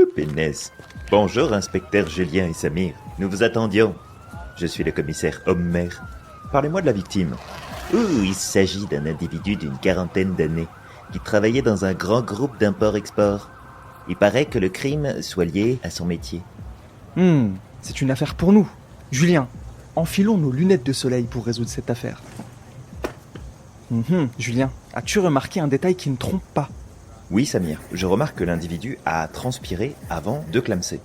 Pénès. Bonjour, inspecteur Julien et Samir. Nous vous attendions. Je suis le commissaire Homer. Parlez-moi de la victime. Il s'agit d'un individu d'une quarantaine d'années qui travaillait dans un grand groupe d'import-export. Il paraît que le crime soit lié à son métier. C'est une affaire pour nous. Julien, enfilons nos lunettes de soleil pour résoudre cette affaire. Julien, as-tu remarqué un détail qui ne trompe pas ? Oui, Samir, je remarque que l'individu a transpiré avant de clamser.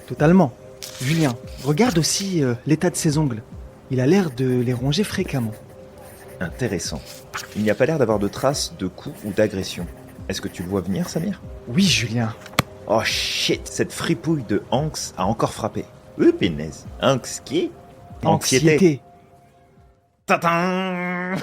Totalement. Julien, regarde aussi l'état de ses ongles. Il a l'air de les ronger fréquemment. Intéressant. Il n'y a pas l'air d'avoir de traces de coups ou d'agression. Est-ce que tu le vois venir, Samir ? Oui, Julien. Oh shit, cette fripouille de Hanks a encore frappé. Pénaise. Hanks qui ? Anxiété. Tadam.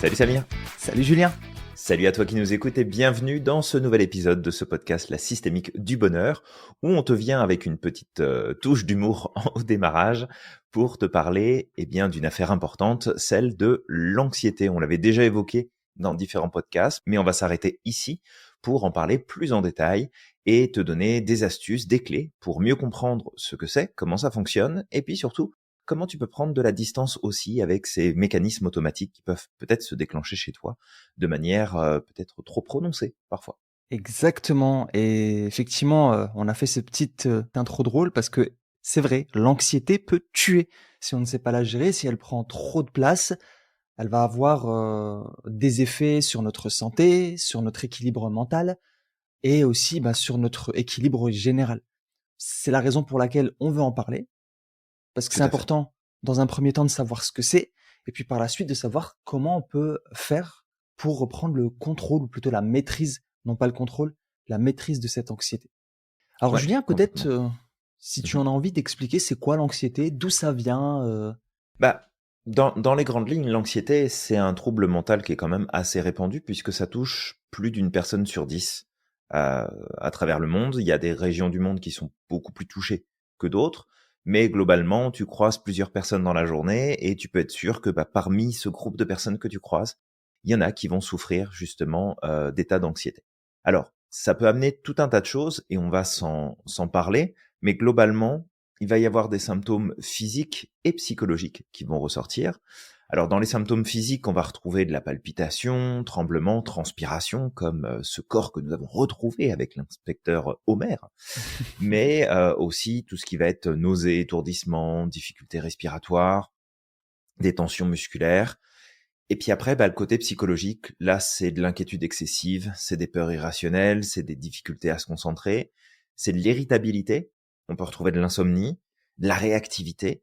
Salut Samir. Salut Julien. Salut à toi qui nous écoutes et bienvenue dans ce nouvel épisode de ce podcast La Systémique du Bonheur où on te vient avec une petite touche d'humour au démarrage pour te parler d'une affaire importante, celle de l'anxiété. On l'avait déjà évoqué dans différents podcasts, mais on va s'arrêter ici pour en parler plus en détail et te donner des astuces, des clés pour mieux comprendre ce que c'est, comment ça fonctionne et puis surtout comment tu peux prendre de la distance aussi avec ces mécanismes automatiques qui peuvent peut-être se déclencher chez toi de manière peut-être trop prononcée parfois. Exactement. Et effectivement, on a fait cette petite intro drôle parce que c'est vrai, l'anxiété peut tuer. Si on ne sait pas la gérer, si elle prend trop de place, elle va avoir des effets sur notre santé, sur notre équilibre mental et aussi sur notre équilibre général. C'est la raison pour laquelle on veut en parler, parce que Tout c'est à fait. important, dans un premier temps, de savoir ce que c'est, et puis par la suite de savoir comment on peut faire pour reprendre le contrôle, ou plutôt la maîtrise, non pas le contrôle, la maîtrise de cette anxiété. Alors Ouais, Julien, peut-être, complètement. si tu Mhm. en as envie d'expliquer, c'est quoi l'anxiété, d'où ça vient. Dans les grandes lignes, l'anxiété, c'est un trouble mental qui est quand même assez répandu puisque ça touche plus d'une personne sur 10 à travers le monde. Il y a des régions du monde qui sont beaucoup plus touchées que d'autres, mais globalement, tu croises plusieurs personnes dans la journée et tu peux être sûr que parmi ce groupe de personnes que tu croises, il y en a qui vont souffrir justement d'états d'anxiété. Alors, ça peut amener tout un tas de choses et on va s'en parler, mais globalement, il va y avoir des symptômes physiques et psychologiques qui vont ressortir. Alors, dans les symptômes physiques, on va retrouver de la palpitation, tremblement, transpiration, comme ce corps que nous avons retrouvé avec l'inspecteur Homer, mais aussi tout ce qui va être nausée, étourdissement, difficultés respiratoires, des tensions musculaires. Et puis après, le côté psychologique, là, c'est de l'inquiétude excessive, c'est des peurs irrationnelles, c'est des difficultés à se concentrer, c'est de l'irritabilité, on peut retrouver de l'insomnie, de la réactivité,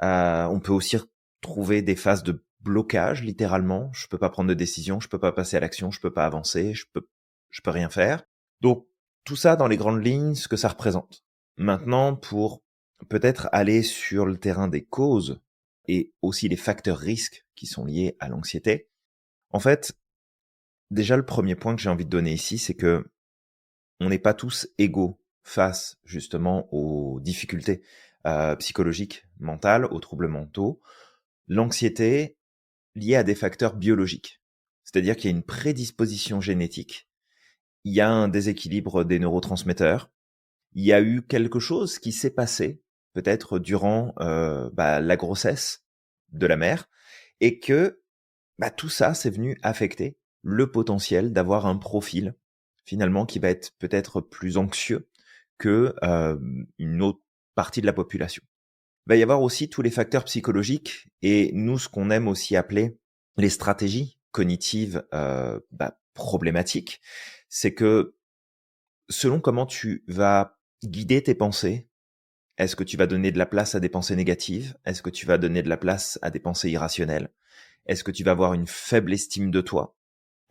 on peut aussi retrouver des phases de blocage, littéralement, je peux pas prendre de décision, je peux pas passer à l'action, je peux pas avancer, je peux rien faire. Donc, tout ça dans les grandes lignes, ce que ça représente. Maintenant, pour peut-être aller sur le terrain des causes, et aussi les facteurs risques qui sont liés à l'anxiété. En fait, déjà le premier point que j'ai envie de donner ici, c'est que on n'est pas tous égaux face justement aux difficultés psychologiques, mentales, aux troubles mentaux. L'anxiété liée à des facteurs biologiques, c'est-à-dire qu'il y a une prédisposition génétique, il y a un déséquilibre des neurotransmetteurs, il y a eu quelque chose qui s'est passé peut-être durant la grossesse de la mère et que tout ça, c'est venu affecter le potentiel d'avoir un profil finalement qui va être peut-être plus anxieux que une autre partie de la population. Il va y avoir aussi tous les facteurs psychologiques et nous, ce qu'on aime aussi appeler les stratégies cognitives problématiques, c'est que selon comment tu vas guider tes pensées, est-ce que tu vas donner de la place à des pensées négatives? Est-ce que tu vas donner de la place à des pensées irrationnelles? Est-ce que tu vas avoir une faible estime de toi?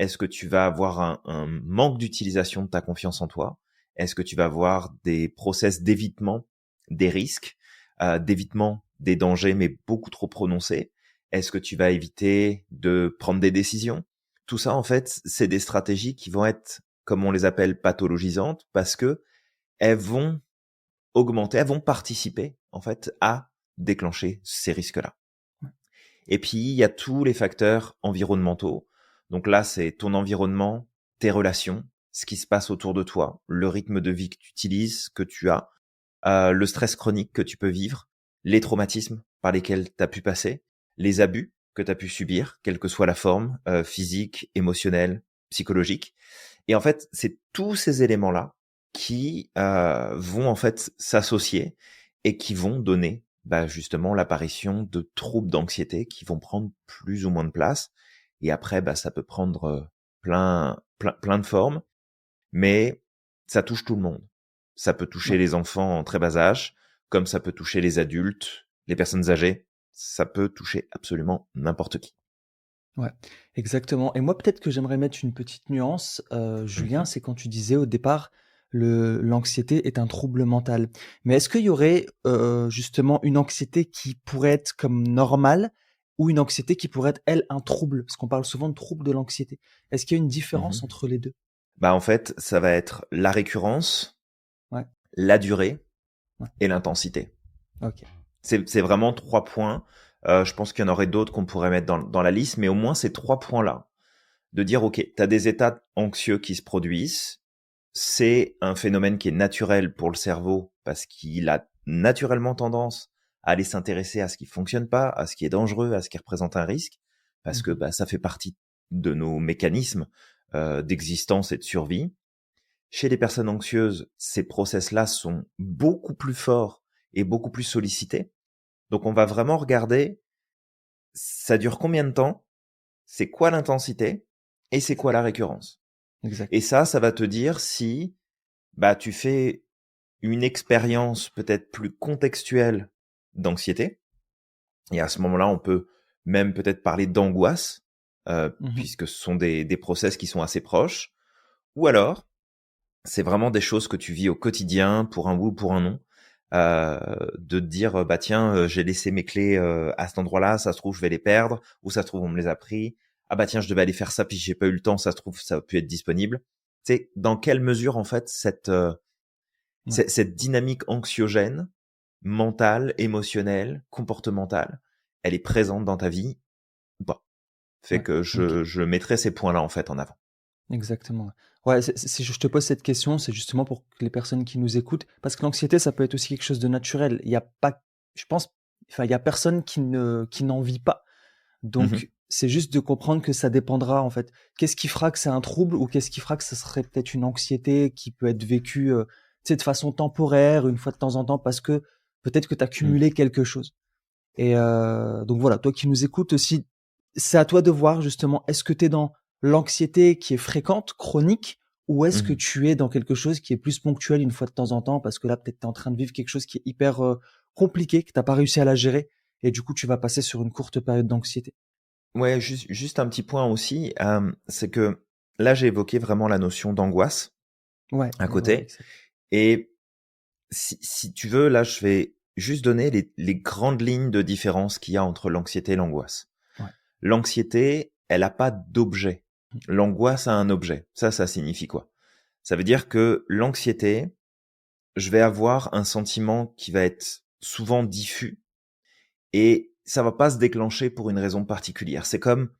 Est-ce que tu vas avoir un manque d'utilisation de ta confiance en toi? Est-ce que tu vas avoir des process d'évitement des risques, d'évitement des dangers, mais beaucoup trop prononcés? Est-ce que tu vas éviter de prendre des décisions? Tout ça, en fait, c'est des stratégies qui vont être, comme on les appelle, pathologisantes, parce que elles vont augmenter, elles vont participer en fait, à déclencher ces risques-là. Et puis, il y a tous les facteurs environnementaux. Donc là, c'est ton environnement, tes relations, ce qui se passe autour de toi, le rythme de vie que tu utilises, que tu as, le stress chronique que tu peux vivre, les traumatismes par lesquels tu as pu passer, les abus que tu as pu subir, quelle que soit la forme, physique, émotionnelle, psychologique. Et en fait, c'est tous ces éléments-là qui vont en fait s'associer et qui vont donner justement l'apparition de troubles d'anxiété qui vont prendre plus ou moins de place. Et après, ça peut prendre plein de formes, mais ça touche tout le monde. Ça peut toucher Ouais. les enfants en très bas âge, comme ça peut toucher les adultes, les personnes âgées. Ça peut toucher absolument n'importe qui. Ouais, exactement. Et moi, peut-être que j'aimerais mettre une petite nuance, Julien, Mhm. c'est quand tu disais au départ, l'anxiété est un trouble mental. Mais est-ce qu'il y aurait, justement une anxiété qui pourrait être comme normale ou une anxiété qui pourrait être, elle, un trouble? Parce qu'on parle souvent de trouble de l'anxiété. Est-ce qu'il y a une différence Mhm. entre les 2? En fait, ça va être la récurrence, Ouais, la durée ouais, et l'intensité. OK. C'est vraiment 3 points. Je pense qu'il y en aurait d'autres qu'on pourrait mettre dans la liste, mais au moins ces 3 points-là. De dire, OK, tu as des états anxieux qui se produisent. C'est un phénomène qui est naturel pour le cerveau parce qu'il a naturellement tendance à aller s'intéresser à ce qui fonctionne pas, à ce qui est dangereux, à ce qui représente un risque, parce que Mmh. ça fait partie de nos mécanismes d'existence et de survie. Chez les personnes anxieuses, ces process-là sont beaucoup plus forts et beaucoup plus sollicités. Donc on va vraiment regarder, ça dure combien de temps, c'est quoi l'intensité et c'est quoi la récurrence. Et Exact. ça va te dire si tu fais une expérience peut-être plus contextuelle d'anxiété. Et à ce moment-là, on peut même peut-être parler d'angoisse, Mmh. puisque ce sont des process qui sont assez proches. Ou alors, c'est vraiment des choses que tu vis au quotidien, pour un oui ou pour un non. De te dire, tiens, j'ai laissé mes clés à cet endroit-là, ça se trouve, je vais les perdre, ou ça se trouve, on me les a pris. Ah tiens, je devais aller faire ça, puis j'ai pas eu le temps, ça se trouve, ça a pu être disponible. C'est dans quelle mesure, en fait, Ouais, cette dynamique anxiogène, mentale, émotionnelle, comportementale, elle est présente dans ta vie ou pas. Fait ouais, que OK. je mettrai ces points-là, en fait, en avant. Exactement, ouais. Ouais, si je te pose cette question, c'est justement pour que les personnes qui nous écoutent parce que l'anxiété, ça peut être aussi quelque chose de naturel. Il y a pas je pense enfin, il y a personne qui n'en vit pas. Mmh. Donc c'est juste de comprendre que ça dépendra, en fait. Qu'est-ce qui fera que c'est un trouble ou qu'est-ce qui fera que ça serait peut-être une anxiété qui peut être vécue, tu sais, de façon temporaire, une fois de temps en temps parce que peut-être que tu as Mmh. cumulé quelque chose. Et donc voilà, toi qui nous écoutes aussi, c'est à toi de voir justement, est-ce que tu es dans l'anxiété qui est fréquente, chronique, ou est-ce que Mmh. tu es dans quelque chose qui est plus ponctuel une fois de temps en temps, parce que là, peut-être tu es en train de vivre quelque chose qui est hyper compliqué, que t'as pas réussi à la gérer, et du coup, tu vas passer sur une courte période d'anxiété. Ouais, juste un petit point aussi, c'est que là, j'ai évoqué vraiment la notion d'angoisse Ouais, à ouais, ouais, côté et si tu veux, là, je vais juste donner les grandes lignes de différence qu'il y a entre l'anxiété et l'angoisse. ouais, L'anxiété, elle a pas d'objet. L'angoisse a un objet. Ça signifie quoi? Ça veut dire que l'anxiété, je vais avoir un sentiment qui va être souvent diffus et ça va pas se déclencher pour une raison particulière. C'est comme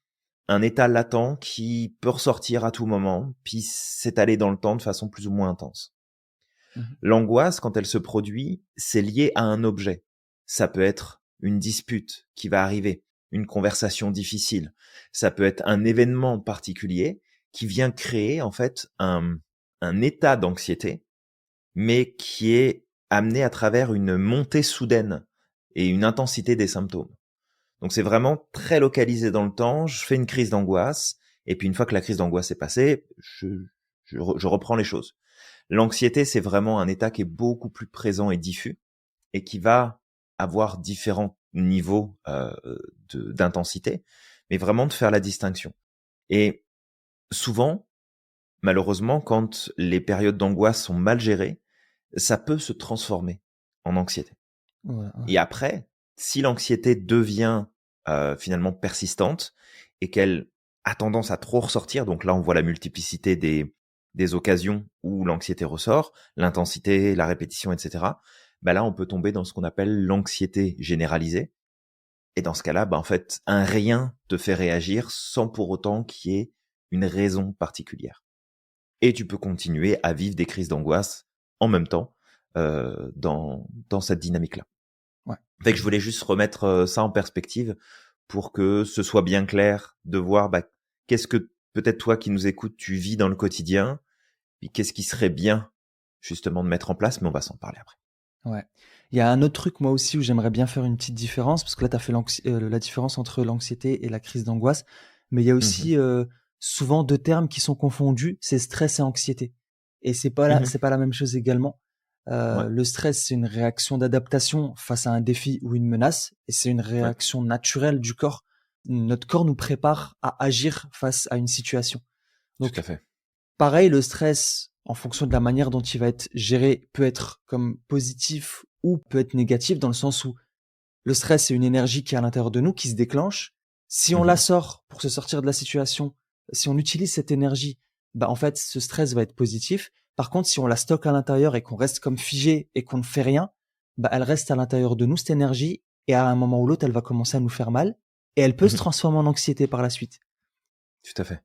un état latent qui peut ressortir à tout moment, puis s'étaler dans le temps de façon plus ou moins intense. mhm, L'angoisse, quand elle se produit, c'est lié à un objet. Ça peut être une dispute qui va arriver, une conversation difficile. Ça peut être un événement particulier qui vient créer en fait un état d'anxiété, mais qui est amené à travers une montée soudaine et une intensité des symptômes. Donc c'est vraiment très localisé dans le temps. Je fais une crise d'angoisse, et puis une fois que la crise d'angoisse est passée, je reprends les choses. L'anxiété, c'est vraiment un état qui est beaucoup plus présent et diffus et qui va avoir différents niveaux d'intensité, mais vraiment de faire la distinction. Et souvent, malheureusement, quand les périodes d'angoisse sont mal gérées, ça peut se transformer en anxiété. voilà, ouais, Et après, si l'anxiété devient finalement persistante et qu'elle a tendance à trop ressortir, donc là on voit la multiplicité des occasions où l'anxiété ressort, l'intensité, la répétition, etc. bah là, on peut tomber dans ce qu'on appelle l'anxiété généralisée. Et dans ce cas-là, bah en fait, un rien te fait réagir sans pour autant qu'il y ait une raison particulière. Et tu peux continuer à vivre des crises d'angoisse en même temps dans cette dynamique-là. Ouais. Fait que je voulais juste remettre ça en perspective pour que ce soit bien clair de voir bah, qu'est-ce que peut-être toi qui nous écoutes, tu vis dans le quotidien, puis qu'est-ce qui serait bien justement de mettre en place, mais on va s'en parler après. Ouais. Il y a un autre truc, moi aussi, où j'aimerais bien faire une petite différence, parce que là, tu as fait la différence entre l'anxiété et la crise d'angoisse. Mais il y a Mhm. aussi souvent deux termes qui sont confondus, c'est stress et anxiété. Et Mhm. c'est pas la même chose également. Ouais, Le stress, c'est une réaction d'adaptation face à un défi ou une menace, et c'est une ouais, réaction naturelle du corps. Notre corps nous prépare à agir face à une situation. tout à Donc, fait. pareil, le stress, en fonction de la manière dont il va être géré, peut être comme positif ou peut être négatif, dans le sens où le stress, c'est une énergie qui est à l'intérieur de nous, qui se déclenche. Si on la Mhm. sort pour se sortir de la situation, si on utilise cette énergie, bah en fait, ce stress va être positif. Par contre, si on la stocke à l'intérieur et qu'on reste comme figé et qu'on ne fait rien, bah elle reste à l'intérieur de nous, cette énergie, et à un moment ou l'autre, elle va commencer à nous faire mal, et elle peut se Mhm. transformer en anxiété par la suite. Tout à fait.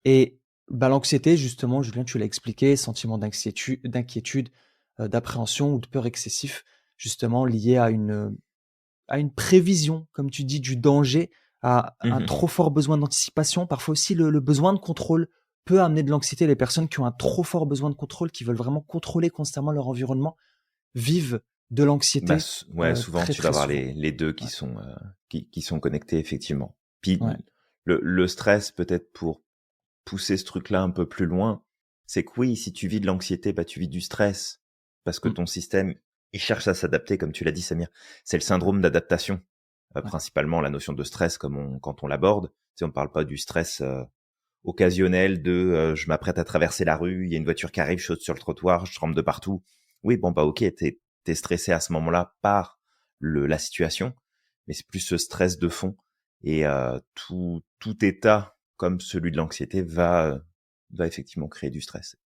Et bah, l'anxiété, justement, Julien, tu l'as expliqué, sentiment d'inquiétude, d'appréhension ou de peur excessif, justement lié à une prévision, comme tu dis, du danger, à un Mhm. trop fort besoin d'anticipation. Parfois aussi, le besoin de contrôle peut amener de l'anxiété. Les personnes qui ont un trop fort besoin de contrôle, qui veulent vraiment contrôler constamment leur environnement, vivent de Bah, l'anxiété ouais, souvent très tu vas très avoir souvent. les deux Ouais, qui sont connectés effectivement. Puis ouais, le stress peut-être pour pousser ce truc-là un peu plus loin, c'est que oui, si tu vis de l'anxiété, bah tu vis du stress parce que mm, ton système il cherche à s'adapter, comme tu l'as dit Samir. C'est le syndrome d'adaptation, ouais, principalement la notion de stress comme quand on l'aborde. Tu sais, on parle pas du stress occasionnel de je m'apprête à traverser la rue, il y a une voiture qui arrive, je saute sur le trottoir, je tremble de partout. Oui, bon bah ok, t'es stressé à ce moment-là par la situation, mais c'est plus ce stress de fond et tout état comme celui de l'anxiété va effectivement créer du stress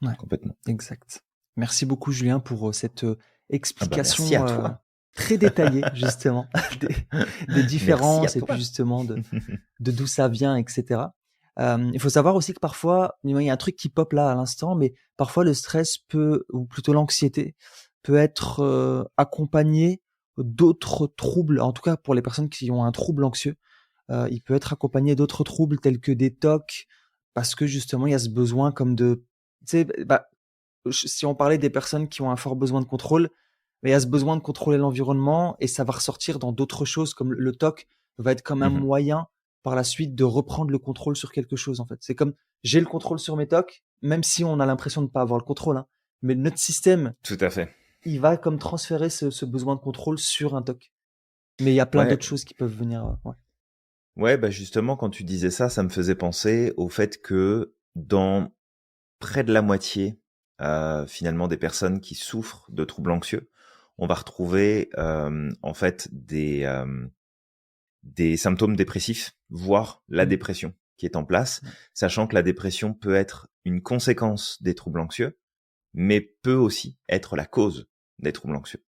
ouais, complètement. exact. Merci beaucoup, Julien, pour cette Ah bah merci à explication toi. très détaillée, justement, des, des Merci à différences et puis toi. justement de d'où ça vient, etc. Il faut savoir aussi que parfois, il y a un truc qui pop là à l'instant, mais parfois le stress peut, ou plutôt l'anxiété, peut être accompagné d'autres troubles, en tout cas pour les personnes qui ont un trouble anxieux, il peut être accompagné d'autres troubles tels que des TOC, parce que justement il y a ce besoin comme de, tu sais, bah, si on parlait des personnes qui ont un fort besoin de contrôle, mais il y a ce besoin de contrôler l'environnement et ça va ressortir dans d'autres choses comme le TOC va être comme un Mhm. moyen par la suite de reprendre le contrôle sur quelque chose en fait. C'est comme j'ai le contrôle sur mes TOC, même si on a l'impression de ne pas avoir le contrôle, hein. Mais notre système, Tout à fait. il va comme transférer ce besoin de contrôle sur un TOC. Mais il y a plein Ouais, d'autres choses qui peuvent venir. Ouais. ouais, bah justement quand tu disais ça, ça me faisait penser au fait que dans près de la moitié, finalement, des personnes qui souffrent de troubles anxieux, on va retrouver en fait des symptômes dépressifs, voire la Mm. dépression qui est en place, Ouais. sachant que la dépression peut être une conséquence des troubles anxieux, mais peut aussi être la cause des troubles anxieux.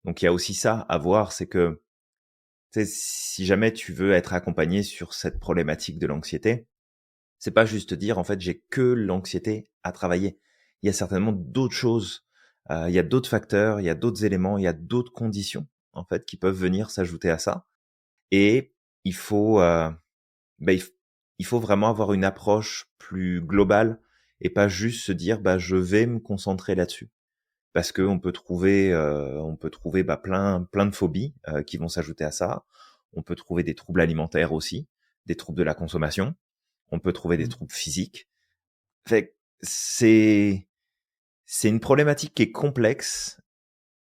Donc il y a aussi ça à voir, c'est que tu sais, si jamais tu veux être accompagné sur cette problématique de l'anxiété, c'est pas juste dire en fait j'ai que l'anxiété à travailler. Il y a certainement d'autres choses, il y a d'autres facteurs, il y a d'autres éléments, il y a d'autres conditions en fait qui peuvent venir s'ajouter à ça. Et il faut, bah, il faut vraiment avoir une approche plus globale et pas juste se dire bah je vais me concentrer là-dessus parce que on peut trouver bah, plein de phobies qui vont s'ajouter à ça. On peut trouver des troubles alimentaires aussi, des troubles de la consommation. On peut trouver des Mm. troubles physiques. Fait que c'est une problématique qui est complexe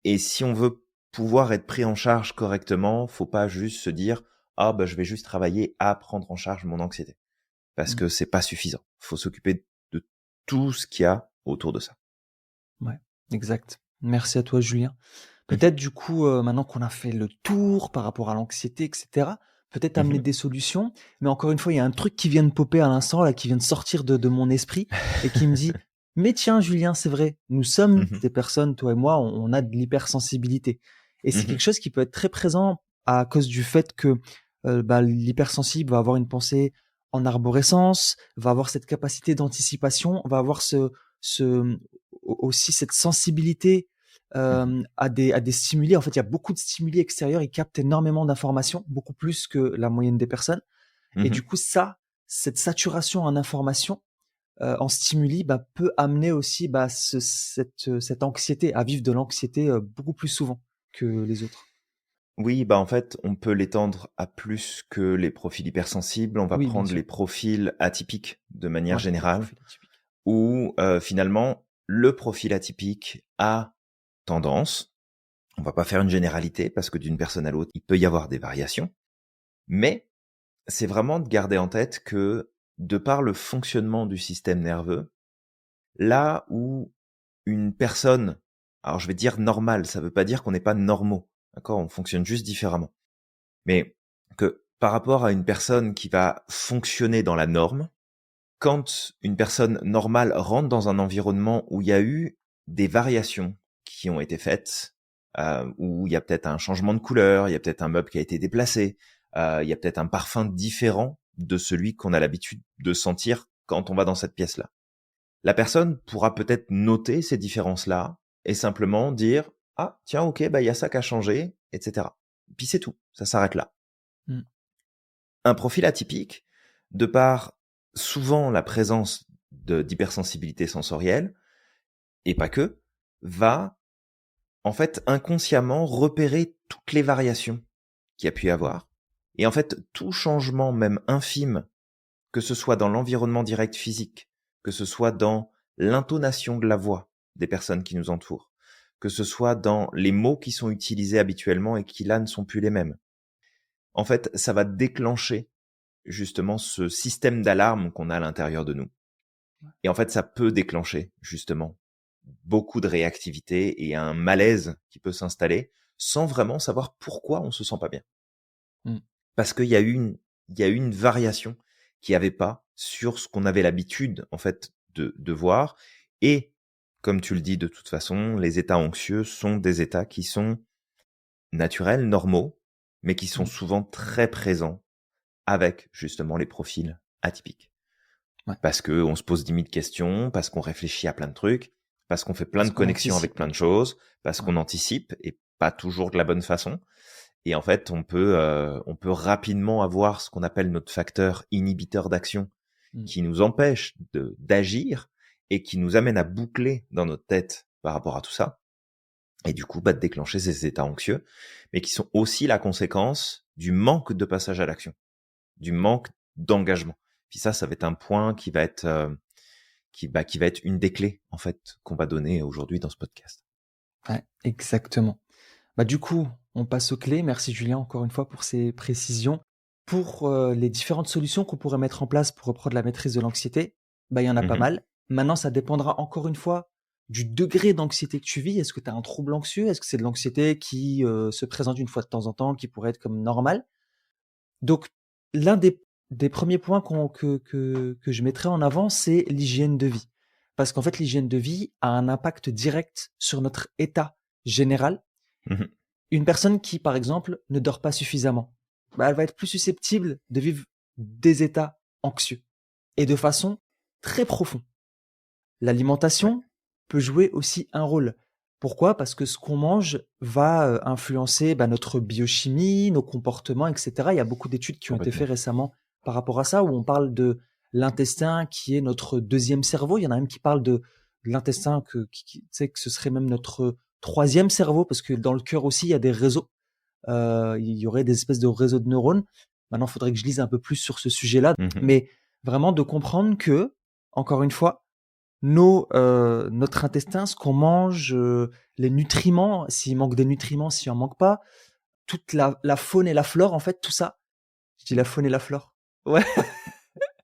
et si on veut pouvoir être pris en charge correctement, faut pas juste se dire ah bah je vais juste travailler à prendre en charge mon anxiété parce Mm. que c'est pas suffisant. Faut s'occuper de tout ce qu'il y a autour de ça. Ouais, exact. Merci à toi, Julien. Mhm. Peut-être du coup, maintenant qu'on a fait le tour par rapport à l'anxiété, et cetera, peut-être amener Mhm. des solutions. Mais encore une fois, il y a un truc qui vient de popper à l'instant, là, qui vient de sortir de mon esprit et qui me dit: Mais tiens, Julien, c'est vrai, nous sommes Mhm. des personnes, toi et moi, on a de l'hypersensibilité. Et c'est Mhm. quelque chose qui peut être très présent à cause du fait que l'hypersensible va avoir une pensée en arborescence, va avoir cette capacité d'anticipation, va avoir aussi cette sensibilité Mhm. à des stimuli. En fait, il y a beaucoup de stimuli extérieurs, il capte énormément d'informations, beaucoup plus que la moyenne des personnes. Et du Mhm. coup, cette saturation en information, en stimuli, peut amener aussi cette anxiété, à vivre de l'anxiété beaucoup plus souvent que les autres. Oui, bah en fait, on peut l'étendre à plus que les profils hypersensibles. On va Oui, bien prendre sûr. les profils atypiques de manière Ouais, les générale, profils atypiques. où finalement, le profil atypique a tendance, on va pas faire une généralité parce que d'une personne à l'autre, il peut y avoir des variations, mais c'est vraiment de garder en tête que de par le fonctionnement du système nerveux, là où une personne, alors je vais dire normale, ça veut pas dire qu'on n'est pas normaux, d'accord? On fonctionne juste différemment. Mais que par rapport à une personne qui va fonctionner dans la norme, quand une personne normale rentre dans un environnement où il y a eu des variations qui ont été faites, où il y a peut-être un changement de couleur, il y a peut-être un meuble qui a été déplacé, il y a peut-être un parfum différent de celui qu'on a l'habitude de sentir quand on va dans cette pièce-là. La personne pourra peut-être noter ces différences-là et simplement dire ah tiens ok bah il y a ça qui a changé, etc. Puis c'est tout, ça s'arrête là. Mm. Un profil atypique, de par souvent la présence d'hypersensibilité sensorielle, et pas que, va en fait inconsciemment repérer toutes les variations qu'il y a pu y avoir. Et en fait, tout changement, même infime, que ce soit dans l'environnement direct physique, que ce soit dans l'intonation de la voix des personnes qui nous entourent, que ce soit dans les mots qui sont utilisés habituellement et qui là ne sont plus les mêmes. En fait, ça va déclencher justement ce système d'alarme qu'on a à l'intérieur de nous. Et en fait, ça peut déclencher justement beaucoup de réactivité et un malaise qui peut s'installer sans vraiment savoir pourquoi on se sent pas bien. Mm. Parce qu'il y a il y a eu une variation qu'il n'y avait pas sur ce qu'on avait l'habitude en fait de voir. Et comme tu le dis de toute façon, les états anxieux sont des états qui sont naturels, normaux, mais qui sont Mm. souvent très présents avec justement les profils atypiques. Ouais. Parce que on se pose 10 000 questions, parce qu'on réfléchit à plein de trucs, parce qu'on fait plein Parce de qu'on connexions avec anticipe. plein de choses, parce Ouais. qu'on anticipe et pas toujours de la bonne façon. Et en fait, on peut rapidement avoir ce qu'on appelle notre facteur inhibiteur d'action Mm. qui nous empêche d'agir et qui nous amène à boucler dans notre tête par rapport à tout ça. Et du coup, de déclencher ces états anxieux, mais qui sont aussi la conséquence du manque de passage à l'action, du manque d'engagement. Puis ça va être un point qui va être qui va être une des clés en fait qu'on va donner aujourd'hui dans ce podcast. Ouais, exactement. Du coup, on passe aux clés. Merci Julien encore une fois pour ces précisions. Pour les différentes solutions qu'on pourrait mettre en place pour reprendre la maîtrise de l'anxiété, il y en a pas Mhm. mal. Maintenant, ça dépendra encore une fois du degré d'anxiété que tu vis. Est-ce que tu as un trouble anxieux? Est-ce que c'est de l'anxiété qui se présente une fois de temps en temps, qui pourrait être comme normal? Donc, l'un des premiers points que je mettrais en avant, c'est l'hygiène de vie. Parce qu'en fait, l'hygiène de vie a un impact direct sur notre état général. Mhm. Une personne qui, par exemple, ne dort pas suffisamment, elle va être plus susceptible de vivre des états anxieux et de façon très profonde. Ouais, L'alimentation peut jouer aussi un rôle. Pourquoi? Parce que ce qu'on mange va influencer notre biochimie, nos comportements, etc. Il y a beaucoup d'études qui ont été complètement. faites récemment par rapport à ça, où on parle de l'intestin qui est notre deuxième cerveau. Il y en a même qui parlent de l'intestin tu sais, que ce serait même notre troisième cerveau, parce que dans le cœur aussi, il y a des réseaux. Il y aurait des espèces de réseaux de neurones. Maintenant, il faudrait que je lise un peu plus sur ce sujet-là. Mhm. Mais vraiment de comprendre que, encore une fois, notre intestin, ce qu'on mange, les nutriments, s'il manque des nutriments, s'il en manque pas, toute la faune et la flore, en fait, tout ça. Je dis la faune et la flore. Ouais,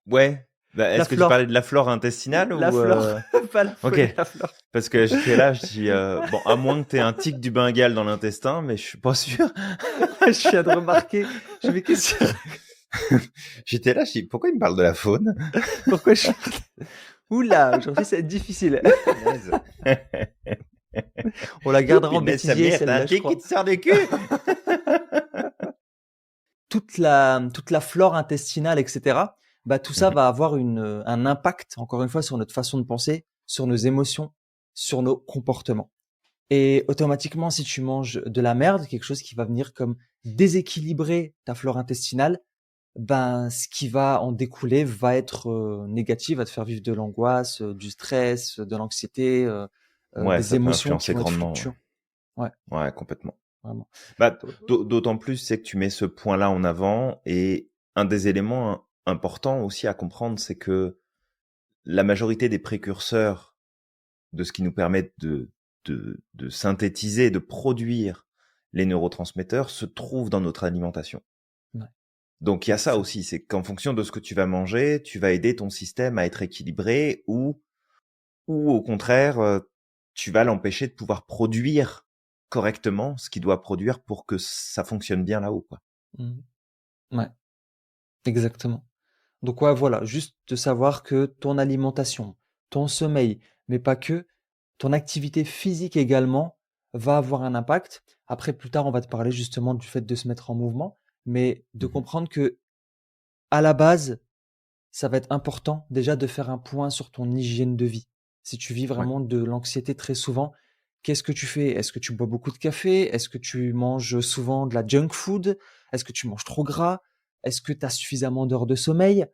Ouais. la Est-ce que tu flore. parlais de la flore intestinale La ou flore, pas la Ok. faune et la flore. Parce que j'étais là, je dis bon, à moins que t'aies un tic du Bengale dans l'intestin, mais je suis pas sûr. Je viens de remarquer. Je me questionne J'étais là, je dis pourquoi il me parle de la faune? pourquoi je Oula, aujourd'hui ça va être difficile. Punaise. On la Ouh, gardera en punaise, bêtisier, Samir, t'as un celle-là, je tic qui crois. te sort du cul. Toute la flore intestinale, etc., bah, tout ça Mhm. va avoir un impact, encore une fois, sur notre façon de penser, sur nos émotions, sur nos comportements. Et automatiquement, si tu manges de la merde, quelque chose qui va venir comme déséquilibrer ta flore intestinale, ben, ce qui va en découler va être négatif, va te faire vivre de l'angoisse, du stress, de l'anxiété, Ouais, des ça peut émotions qui influencer vont être grandement. Ouais, fluctuantes. Ouais, ouais, complètement. vraiment. Bah, d'autant plus, c'est que tu mets ce point-là en avant. Et un des éléments importants aussi à comprendre, c'est que la majorité des précurseurs de ce qui nous permet de synthétiser, de produire les neurotransmetteurs se trouvent dans notre alimentation. Ouais, Donc il y a ça exact. aussi, c'est qu'en fonction de ce que tu vas manger, tu vas aider ton système à être équilibré ou au contraire, tu vas l'empêcher de pouvoir produire correctement ce qu'il doit produire pour que ça fonctionne bien là-haut, quoi. Mhm. Ouais, exactement. Donc ouais, voilà, juste de savoir que ton alimentation, ton sommeil, mais pas que, ton activité physique également va avoir un impact. Après, plus tard, on va te parler justement du fait de se mettre en mouvement, mais de Mmh. comprendre que à la base, ça va être important déjà de faire un point sur ton hygiène de vie. Si tu vis Ouais. vraiment de l'anxiété très souvent, qu'est-ce que tu fais? Est-ce que tu bois beaucoup de café? Est-ce que tu manges souvent de la junk food? Est-ce que tu manges trop gras? Est-ce que tu as suffisamment d'heures de sommeil?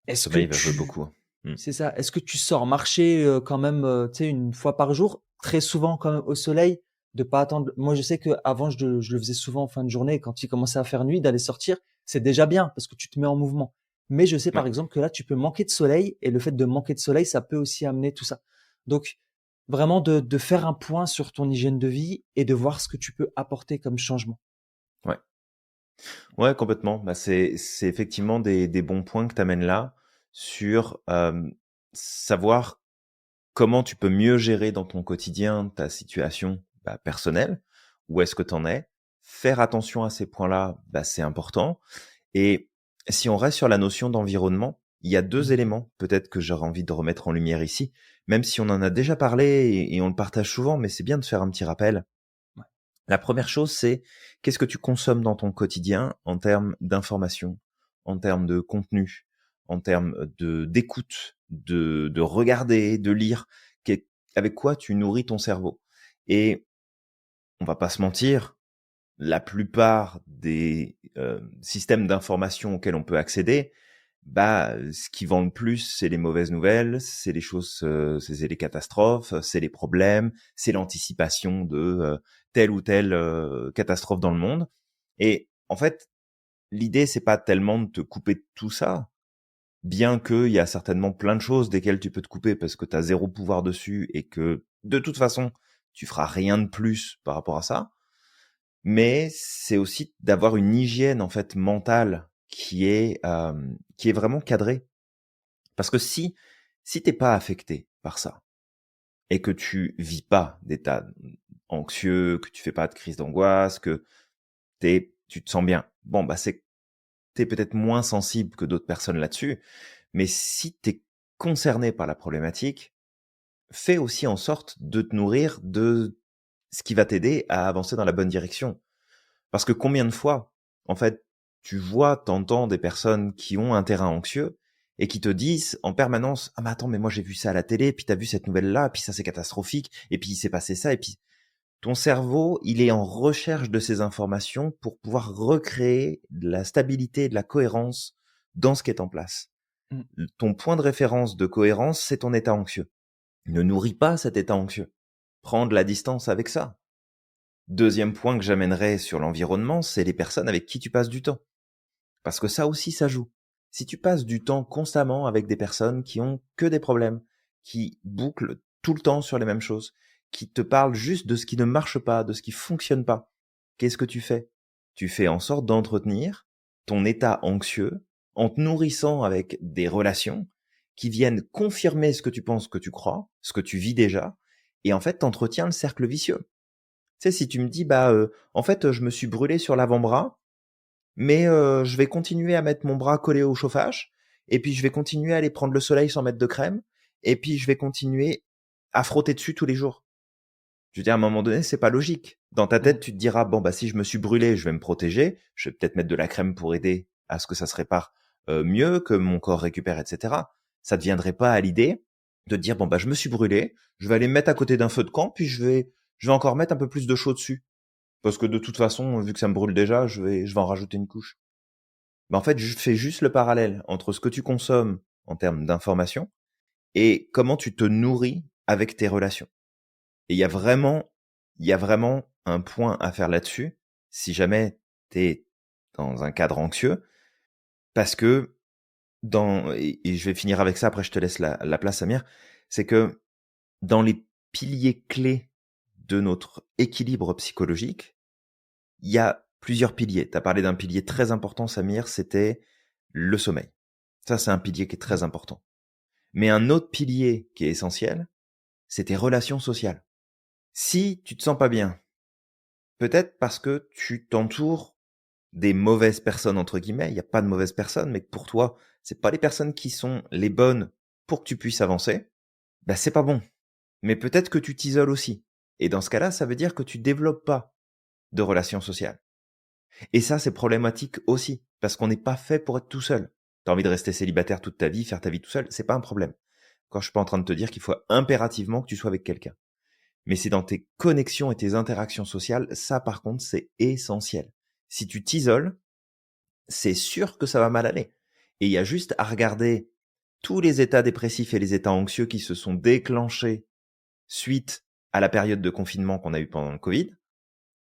Le Est-ce que sommeil va jouer tu beaucoup, hein. Mmh. C'est ça, est-ce que tu sors marcher, quand même, tu sais, une fois par jour? Très souvent quand même au soleil, de pas attendre moi je sais qu'avant je le faisais souvent en fin de journée quand il commençait à faire nuit, d'aller sortir, c'est déjà bien parce que tu te mets en mouvement. Mais je sais par Ouais. exemple que là, tu peux manquer de soleil et le fait de manquer de soleil, ça peut aussi amener tout ça. Donc vraiment de faire un point sur ton hygiène de vie et de voir ce que tu peux apporter comme changement. Ouais. Ouais, complètement. Bah, c'est effectivement des bons points que tu amènes là sur, savoir comment tu peux mieux gérer dans ton quotidien ta situation, bah, personnelle. Où est-ce que tu en es? Faire attention à ces points-là, bah, c'est important. Et si on reste sur la notion d'environnement, il y a 2 Mmh. éléments peut-être que j'aurais envie de remettre en lumière ici, même si on en a déjà parlé et on le partage souvent, mais c'est bien de faire un petit rappel. Ouais. La première chose, c'est qu'est-ce que tu consommes dans ton quotidien en termes d'information, en termes de contenu, en termes d'écoute, de regarder, de lire, avec quoi tu nourris ton cerveau. Et on va pas se mentir, la plupart des systèmes d'information auxquels on peut accéder, bah, ce qui vend le plus, c'est les mauvaises nouvelles, c'est les choses, c'est les catastrophes, c'est les problèmes, c'est l'anticipation de telle ou telle catastrophe dans le monde. Et en fait, l'idée, c'est pas tellement de te couper de tout ça, bien qu'il y a certainement plein de choses desquelles tu peux te couper parce que tu as zéro pouvoir dessus et que de toute façon, tu feras rien de plus par rapport à ça. Mais c'est aussi d'avoir une hygiène en fait mentale qui est vraiment cadrée. Parce que si t'es pas affecté par ça et que tu vis pas d'état anxieux, que tu fais pas de crise d'angoisse, que tu te sens bien, bon bah c'est t'es peut-être moins sensible que d'autres personnes là-dessus. Mais si t'es concerné par la problématique, fais aussi en sorte de te nourrir de ce qui va t'aider à avancer dans la bonne direction. Parce que combien de fois, en fait, t'entends des personnes qui ont un terrain anxieux et qui te disent en permanence, ah mais attends, mais moi j'ai vu ça à la télé, puis t'as vu cette nouvelle-là, puis ça c'est catastrophique, et puis il s'est passé ça, et puis ton cerveau, il est en recherche de ces informations pour pouvoir recréer de la stabilité et de la cohérence dans ce qui est en place. Mmh. Ton point de référence de cohérence, c'est ton état anxieux. Ne nourris pas cet état anxieux. Prends de la distance avec ça. Deuxième point que j'amènerais sur l'environnement, c'est les personnes avec qui tu passes du temps. Parce que ça aussi, ça joue. Si tu passes du temps constamment avec des personnes qui ont que des problèmes, qui bouclent tout le temps sur les mêmes choses, qui te parlent juste de ce qui ne marche pas, de ce qui fonctionne pas, qu'est-ce que tu fais? Tu fais en sorte d'entretenir ton état anxieux en te nourrissant avec des relations qui viennent confirmer ce que tu penses que tu crois, ce que tu vis déjà, et en fait, t'entretiens le cercle vicieux. Tu sais, si tu me dis, bah, en fait, je me suis brûlé sur l'avant-bras, mais je vais continuer à mettre mon bras collé au chauffage et puis je vais continuer à aller prendre le soleil sans mettre de crème et puis je vais continuer à frotter dessus tous les jours. Je veux dire, à un moment donné, c'est pas logique. Dans ta tête, tu te diras, bon, bah, si je me suis brûlé, je vais me protéger. Je vais peut-être mettre de la crème pour aider à ce que ça se répare mieux, que mon corps récupère, etc. Ça ne viendrait pas à l'idée de dire, bon, bah, je me suis brûlé, je vais aller me mettre à côté d'un feu de camp, puis je vais encore mettre un peu plus de chaud dessus. Parce que de toute façon, vu que ça me brûle déjà, je vais en rajouter une couche. Bah, en fait, je fais juste le parallèle entre ce que tu consommes en termes d'information et comment tu te nourris avec tes relations. Et il y a vraiment un point à faire là-dessus, si jamais tu es dans un cadre anxieux, parce que et je vais finir avec ça, après je te laisse la place, Samir, c'est que dans les piliers clés de notre équilibre psychologique, il y a plusieurs piliers. Tu as parlé d'un pilier très important, Samir, c'était le sommeil. Ça, c'est un pilier qui est très important. Mais un autre pilier qui est essentiel, c'est tes relations sociales. Si tu te sens pas bien, peut-être parce que tu t'entoures des mauvaises personnes, entre guillemets, il n'y a pas de mauvaises personnes, mais que pour toi, c'est pas les personnes qui sont les bonnes pour que tu puisses avancer, bah c'est pas bon. Mais peut-être que tu t'isoles aussi. Et dans ce cas-là, ça veut dire que tu développes pas de relations sociales. Et ça, c'est problématique aussi, parce qu'on n'est pas fait pour être tout seul. T'as envie de rester célibataire toute ta vie, faire ta vie tout seul, c'est pas un problème. Quand je suis pas en train de te dire qu'il faut impérativement que tu sois avec quelqu'un. Mais c'est dans tes connexions et tes interactions sociales, ça par contre, c'est essentiel. Si tu t'isoles, c'est sûr que ça va mal aller. Et il y a juste à regarder tous les états dépressifs et les états anxieux qui se sont déclenchés suite à la période de confinement qu'on a eu pendant le Covid.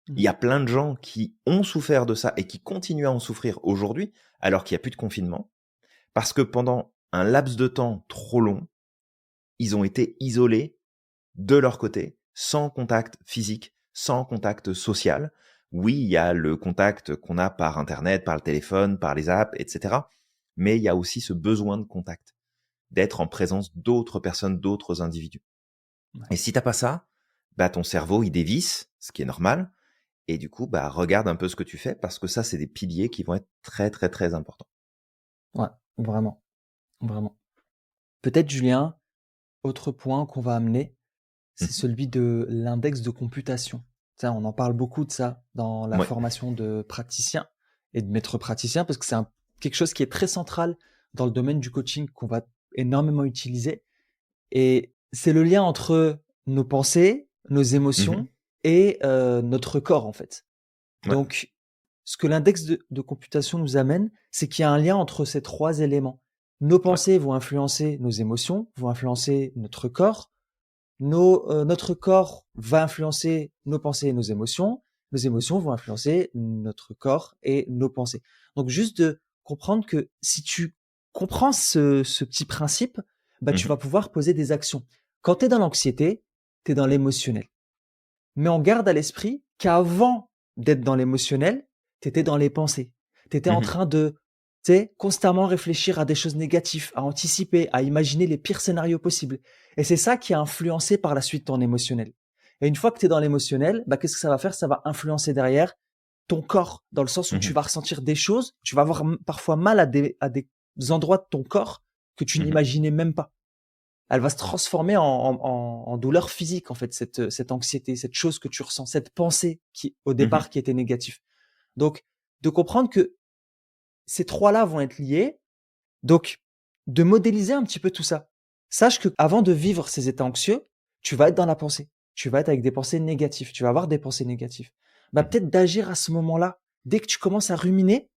Il y a plein de gens qui ont souffert de ça et qui continuent à en souffrir aujourd'hui, alors qu'il n'y a plus de confinement, parce que pendant un laps de temps trop long, ils ont été isolés de leur côté, sans contact physique, sans contact social. Oui, il y a le contact qu'on a par Internet, par le téléphone, par les apps, etc. Mais il y a aussi ce besoin de contact, d'être en présence d'autres personnes, d'autres individus. Ouais. Et si t'as pas ça, bah ton cerveau il dévisse, ce qui est normal. Et du coup, bah regarde un peu ce que tu fais parce que ça, c'est des piliers qui vont être très très très importants. Ouais, vraiment, vraiment. Peut-être, Julien, autre point qu'on va amener, c'est Mhm. celui de l'index de computation. Ça, on en parle beaucoup de ça dans la Ouais. formation de praticien et de maître praticien parce que c'est quelque chose qui est très central dans le domaine du coaching qu'on va énormément utiliser. Et c'est le lien entre nos pensées, nos Mhm. émotions et notre corps, en fait. Ouais. Donc, ce que l'index de computation nous amène, c'est qu'il y a un lien entre ces trois éléments. Nos Ouais. pensées vont influencer nos émotions, vont influencer notre corps. Notre corps va influencer nos pensées et nos émotions. Nos émotions vont influencer notre corps et nos pensées. Donc, juste de comprendre que si tu comprends ce petit principe, bah, tu Mhm. vas pouvoir poser des actions. Quand tu es dans l'anxiété, tu es dans l'émotionnel. Mais on garde à l'esprit qu'avant d'être dans l'émotionnel, tu étais dans les pensées. Tu étais en Mhm. train de, tu sais, constamment réfléchir à des choses négatives, à anticiper, à imaginer les pires scénarios possibles. Et c'est ça qui a influencé par la suite ton émotionnel. Et une fois que tu es dans l'émotionnel, bah, qu'est-ce que ça va faire? Ça va influencer derrière ton corps, dans le sens où tu Mhm. vas ressentir des choses, tu vas avoir parfois mal à des endroits de ton corps que tu Mhm. n'imaginais même pas. Elle va se transformer en douleur physique, en fait, cette anxiété, cette chose que tu ressens, cette pensée qui, au Mhm. départ, qui était négative. Donc, de comprendre que ces trois-là vont être liés. Donc, de modéliser un petit peu tout ça. Sache que avant de vivre ces états anxieux, tu vas être dans la pensée. Tu vas être avec des pensées négatives. Tu vas avoir des pensées négatives. Bah, Mhm. peut-être d'agir à ce moment-là, dès que tu commences à ruminer,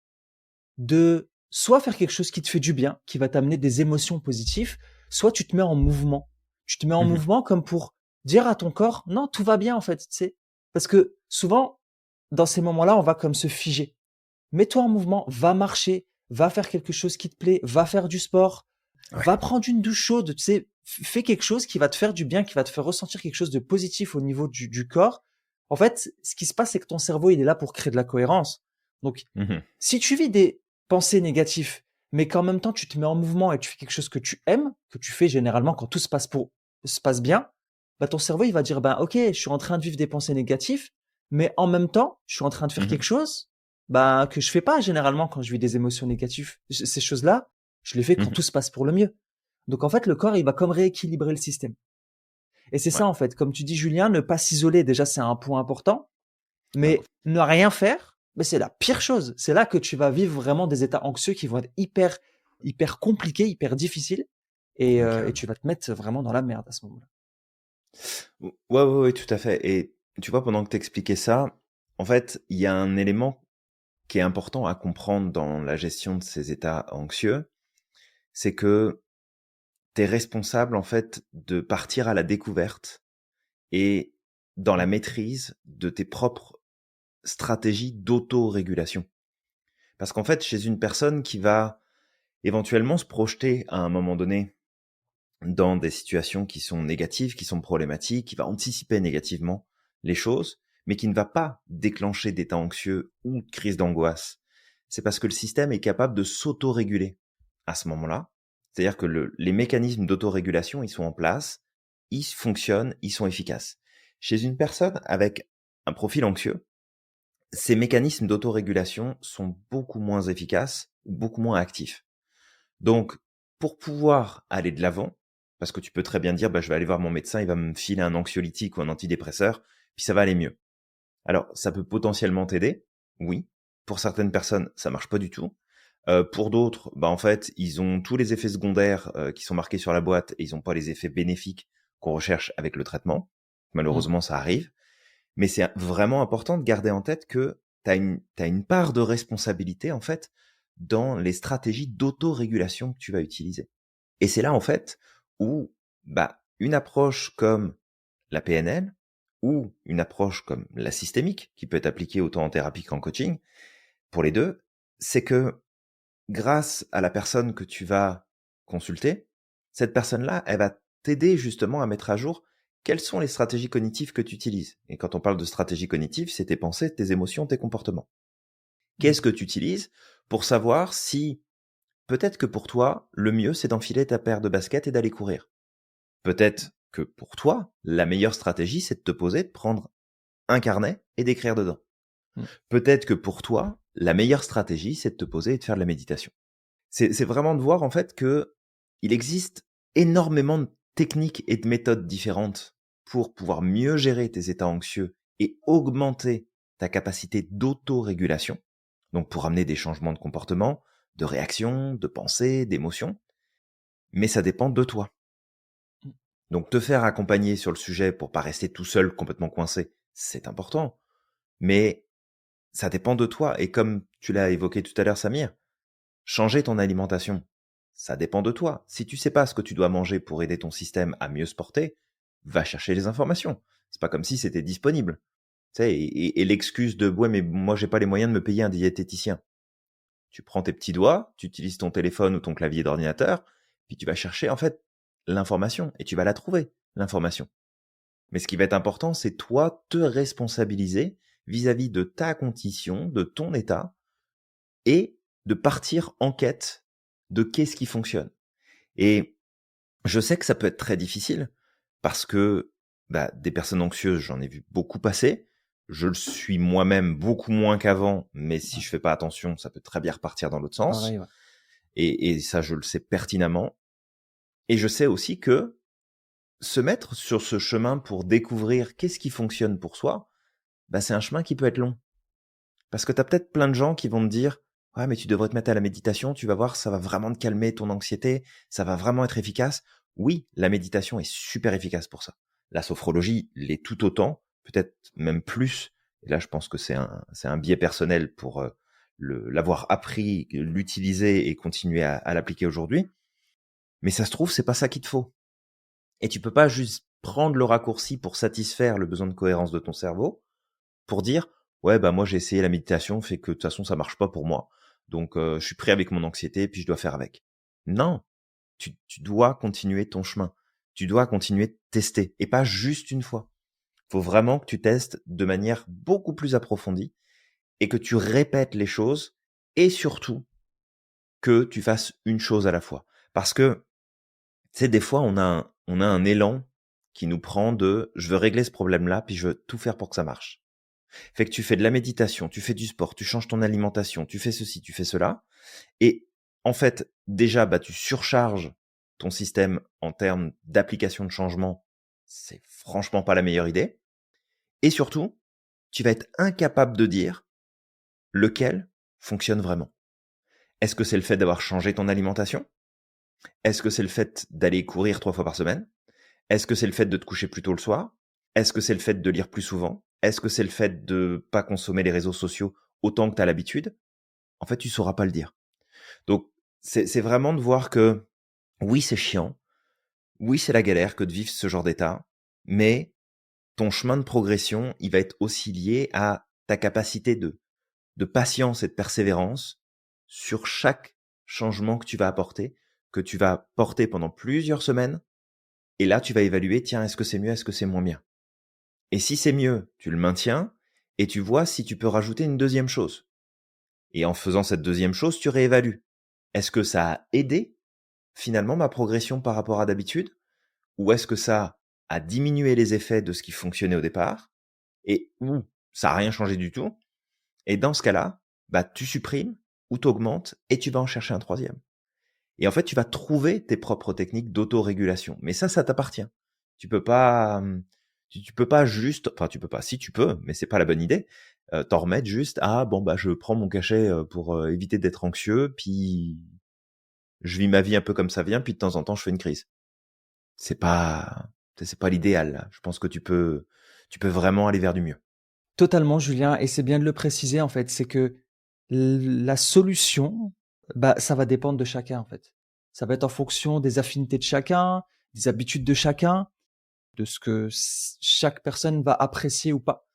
de soit faire quelque chose qui te fait du bien, qui va t'amener des émotions positives, soit tu te mets en mouvement. Tu te mets en Mhm. mouvement comme pour dire à ton corps, non, tout va bien en fait, tu sais. Parce que souvent, dans ces moments-là, on va comme se figer. Mets-toi en mouvement, va marcher, va faire quelque chose qui te plaît, va faire du sport, Ouais. va prendre une douche chaude, tu sais, fais quelque chose qui va te faire du bien, qui va te faire ressentir quelque chose de positif au niveau du corps. En fait, ce qui se passe, c'est que ton cerveau, il est là pour créer de la cohérence. Donc, Mhm. si tu vis des pensées négatives, mais qu'en même temps tu te mets en mouvement et tu fais quelque chose que tu aimes, que tu fais généralement quand tout se passe bien, bah ton cerveau il va dire bah ok, je suis en train de vivre des pensées négatives, mais en même temps je suis en train de faire Mhm. quelque chose bah que je fais pas généralement quand je vis des émotions négatives. Ces choses-là, je les fais quand Mhm. tout se passe pour le mieux. Donc en fait, le corps, il va comme rééquilibrer le système. Et c'est Ouais, ça en fait, comme tu dis Julien, ne pas s'isoler, déjà c'est un point important, grave. mais ne rien faire, mais c'est la pire chose. C'est là que tu vas vivre vraiment des états anxieux qui vont être hyper compliqués, hyper difficiles, Ouais, et carrément. tu vas te mettre vraiment dans la merde à ce moment-là. Ouais, ouais, ouais, tout à fait. Et tu vois, pendant que t'expliquais ça, en fait, il y a un élément qui est important à comprendre dans la gestion de ces états anxieux, c'est que tu es responsable en fait de partir à la découverte et dans la Mm. maîtrise de tes propres stratégies d'autorégulation. Parce qu'en fait, chez une personne qui va éventuellement se projeter à un moment donné dans des situations qui sont négatives, qui sont problématiques, qui va anticiper négativement les choses, mais qui ne va pas déclencher d'état anxieux ou de crise d'angoisse, c'est parce que le système est capable de s'autoréguler à ce moment-là. C'est-à-dire que les mécanismes d'autorégulation, ils sont en place, ils fonctionnent, ils sont efficaces. Chez une personne avec un profil anxieux, ces mécanismes d'autorégulation sont beaucoup moins efficaces, beaucoup moins actifs. Donc, pour pouvoir aller de l'avant, parce que tu peux très bien dire, bah, je vais aller voir mon médecin, il va me filer un anxiolytique ou un antidépresseur, puis ça va aller mieux. Alors, ça peut potentiellement t'aider, oui. Pour certaines personnes, ça marche pas du tout. Pour d'autres, bah, en fait, ils ont tous les effets secondaires qui sont marqués sur la boîte et ils n'ont pas les effets bénéfiques qu'on recherche avec le traitement. Mm. Malheureusement, ça arrive. Mais c'est vraiment important de garder en tête que t'as une part de responsabilité, en fait, dans les stratégies d'autorégulation que tu vas utiliser. Et c'est là, en fait, où, bah, une approche comme la PNL ou une approche comme la systémique, qui peut être appliquée autant en thérapie qu'en coaching, pour les deux, c'est que grâce à la personne que tu vas consulter, cette personne-là, elle va t'aider justement à mettre à jour quelles sont les stratégies cognitives que tu utilises. Et quand on parle de stratégie cognitive, c'est tes pensées, tes émotions, tes comportements. Mm. Qu'est-ce que tu utilises pour savoir si peut-être que pour toi, le mieux, c'est d'enfiler ta paire de baskets et d'aller courir. Peut-être que pour toi, la meilleure stratégie, c'est de te poser, de prendre un carnet et d'écrire dedans. Mm. Peut-être que pour toi, la meilleure stratégie, c'est de te poser et de faire de la méditation. C'est vraiment de voir en fait que il existe énormément de techniques et de méthodes différentes pour pouvoir mieux gérer tes états anxieux et augmenter ta capacité d'autorégulation. Donc pour amener des changements de comportement, de réaction, de pensée, d'émotion. Mais ça dépend de toi. Mm. Donc te faire accompagner sur le sujet pour pas rester tout seul complètement coincé, c'est important. Mais ça dépend de toi. Et comme tu l'as évoqué tout à l'heure, Samir, changer ton alimentation, ça dépend de toi. Si tu sais pas ce que tu dois manger pour aider ton système à mieux se porter, va chercher les informations. C'est pas comme si c'était disponible. Tu sais, et l'excuse de ouais, mais moi j'ai pas les moyens de me payer un diététicien. Tu prends tes petits doigts, tu utilises ton téléphone ou ton clavier d'ordinateur, puis tu vas chercher en fait l'information et tu vas la trouver, l'information. Mais ce qui va être important, c'est toi te responsabiliser vis-à-vis de ta condition, de ton état, et de partir en quête de qu'est-ce qui fonctionne. Et je sais que ça peut être très difficile parce que bah, des personnes anxieuses, j'en ai vu beaucoup passer. Je le suis moi-même beaucoup moins qu'avant, mais si Ouais. je fais pas attention, ça peut très bien repartir dans l'autre Pareil, sens. ouais. Et ça, je le sais pertinemment. Et je sais aussi que se mettre sur ce chemin pour découvrir qu'est-ce qui fonctionne pour soi, bah, c'est un chemin qui peut être long. Parce que tu as peut-être plein de gens qui vont te dire: «Ouais, mais tu devrais te mettre à la méditation, tu vas voir, ça va vraiment te calmer ton anxiété, ça va vraiment être efficace». Oui, la méditation est super efficace pour ça. La sophrologie l'est tout autant, peut-être même plus. Et là, je pense que c'est un biais personnel pour l'avoir appris, l'utiliser et continuer à l'appliquer aujourd'hui. Mais ça se trouve, c'est pas ça qu'il te faut. Et tu peux pas juste prendre le raccourci pour satisfaire le besoin de cohérence de ton cerveau pour dire: «Ouais, bah, moi, j'ai essayé la méditation, fait que de toute façon, ça marche pas pour moi. Donc je suis pris avec mon anxiété, puis je dois faire avec». Non, tu dois continuer ton chemin. Tu dois continuer de tester et pas juste une fois. Faut vraiment que tu testes de manière beaucoup plus approfondie et que tu répètes les choses et surtout que tu fasses une chose à la fois. Parce que, tu sais, des fois, on a un élan qui nous prend de: «Je veux régler ce problème-là, puis je veux tout faire pour que ça marche». Fait que tu fais de la méditation, tu fais du sport, tu changes ton alimentation, tu fais ceci, tu fais cela. Et en fait, déjà, bah, tu surcharges ton système en termes d'application de changement, c'est franchement pas la meilleure idée. Et surtout, tu vas être incapable de dire lequel fonctionne vraiment. Est-ce que c'est le fait d'avoir changé ton alimentation? Est-ce que c'est le fait d'aller courir 3 fois par semaine? Est-ce que c'est le fait de te coucher plus tôt le soir? Est-ce que c'est le fait de lire plus souvent? Est-ce que c'est le fait de pas consommer les réseaux sociaux autant que tu as l'habitude? En fait, tu sauras pas le dire. Donc, c'est vraiment de voir que oui, c'est chiant. Oui, c'est la galère que de vivre ce genre d'état, mais ton chemin de progression, il va être aussi lié à ta capacité de patience et de persévérance sur chaque changement que tu vas apporter, que tu vas porter pendant plusieurs semaines. Et là, tu vas évaluer, tiens, est-ce que c'est mieux, est-ce que c'est moins bien? Et si c'est mieux, tu le maintiens et tu vois si tu peux rajouter une deuxième chose. Et en faisant cette deuxième chose, tu réévalues. Est-ce que ça a aidé finalement ma progression par rapport à d'habitude? Ou est-ce que ça a diminué les effets de ce qui fonctionnait au départ? Et ça a rien changé du tout. Et dans ce cas-là, bah, tu supprimes ou t'augmentes et tu vas en chercher un troisième. Et en fait, tu vas trouver tes propres techniques d'autorégulation. Mais ça t'appartient. Tu peux pas, tu peux pas juste, enfin, tu peux pas, si tu peux, mais c'est pas la bonne idée, t'en remettre juste à, bon, bah, je prends mon cachet pour éviter d'être anxieux, puis je vis ma vie un peu comme ça vient, puis de temps en temps, je fais une crise. C'est pas, c'est pas l'idéal, là. Je pense que tu peux vraiment aller vers du mieux. Totalement, Julien, et c'est bien de le préciser en fait, c'est que la solution, bah, ça va dépendre de chacun en fait. Ça va être en fonction des affinités de chacun, des habitudes de chacun, de ce que chaque personne va apprécier ou pas.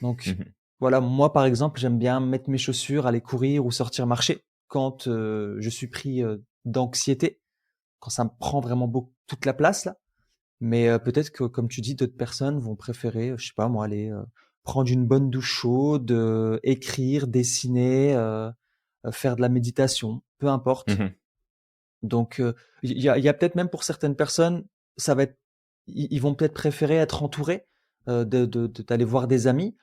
Donc Mhm. voilà, moi par exemple, j'aime bien mettre mes chaussures, aller courir ou sortir marcher quand je suis pris d'anxiété, quand ça me prend vraiment beaucoup toute la place là. Mais peut-être que, comme tu dis, d'autres personnes vont préférer, je sais pas moi, aller prendre une bonne douche chaude, écrire, dessiner, faire de la méditation, peu importe. Mhm. Donc, il y a peut-être même pour certaines personnes, ça va être, ils vont peut-être préférer être entourés, d'aller voir des amis.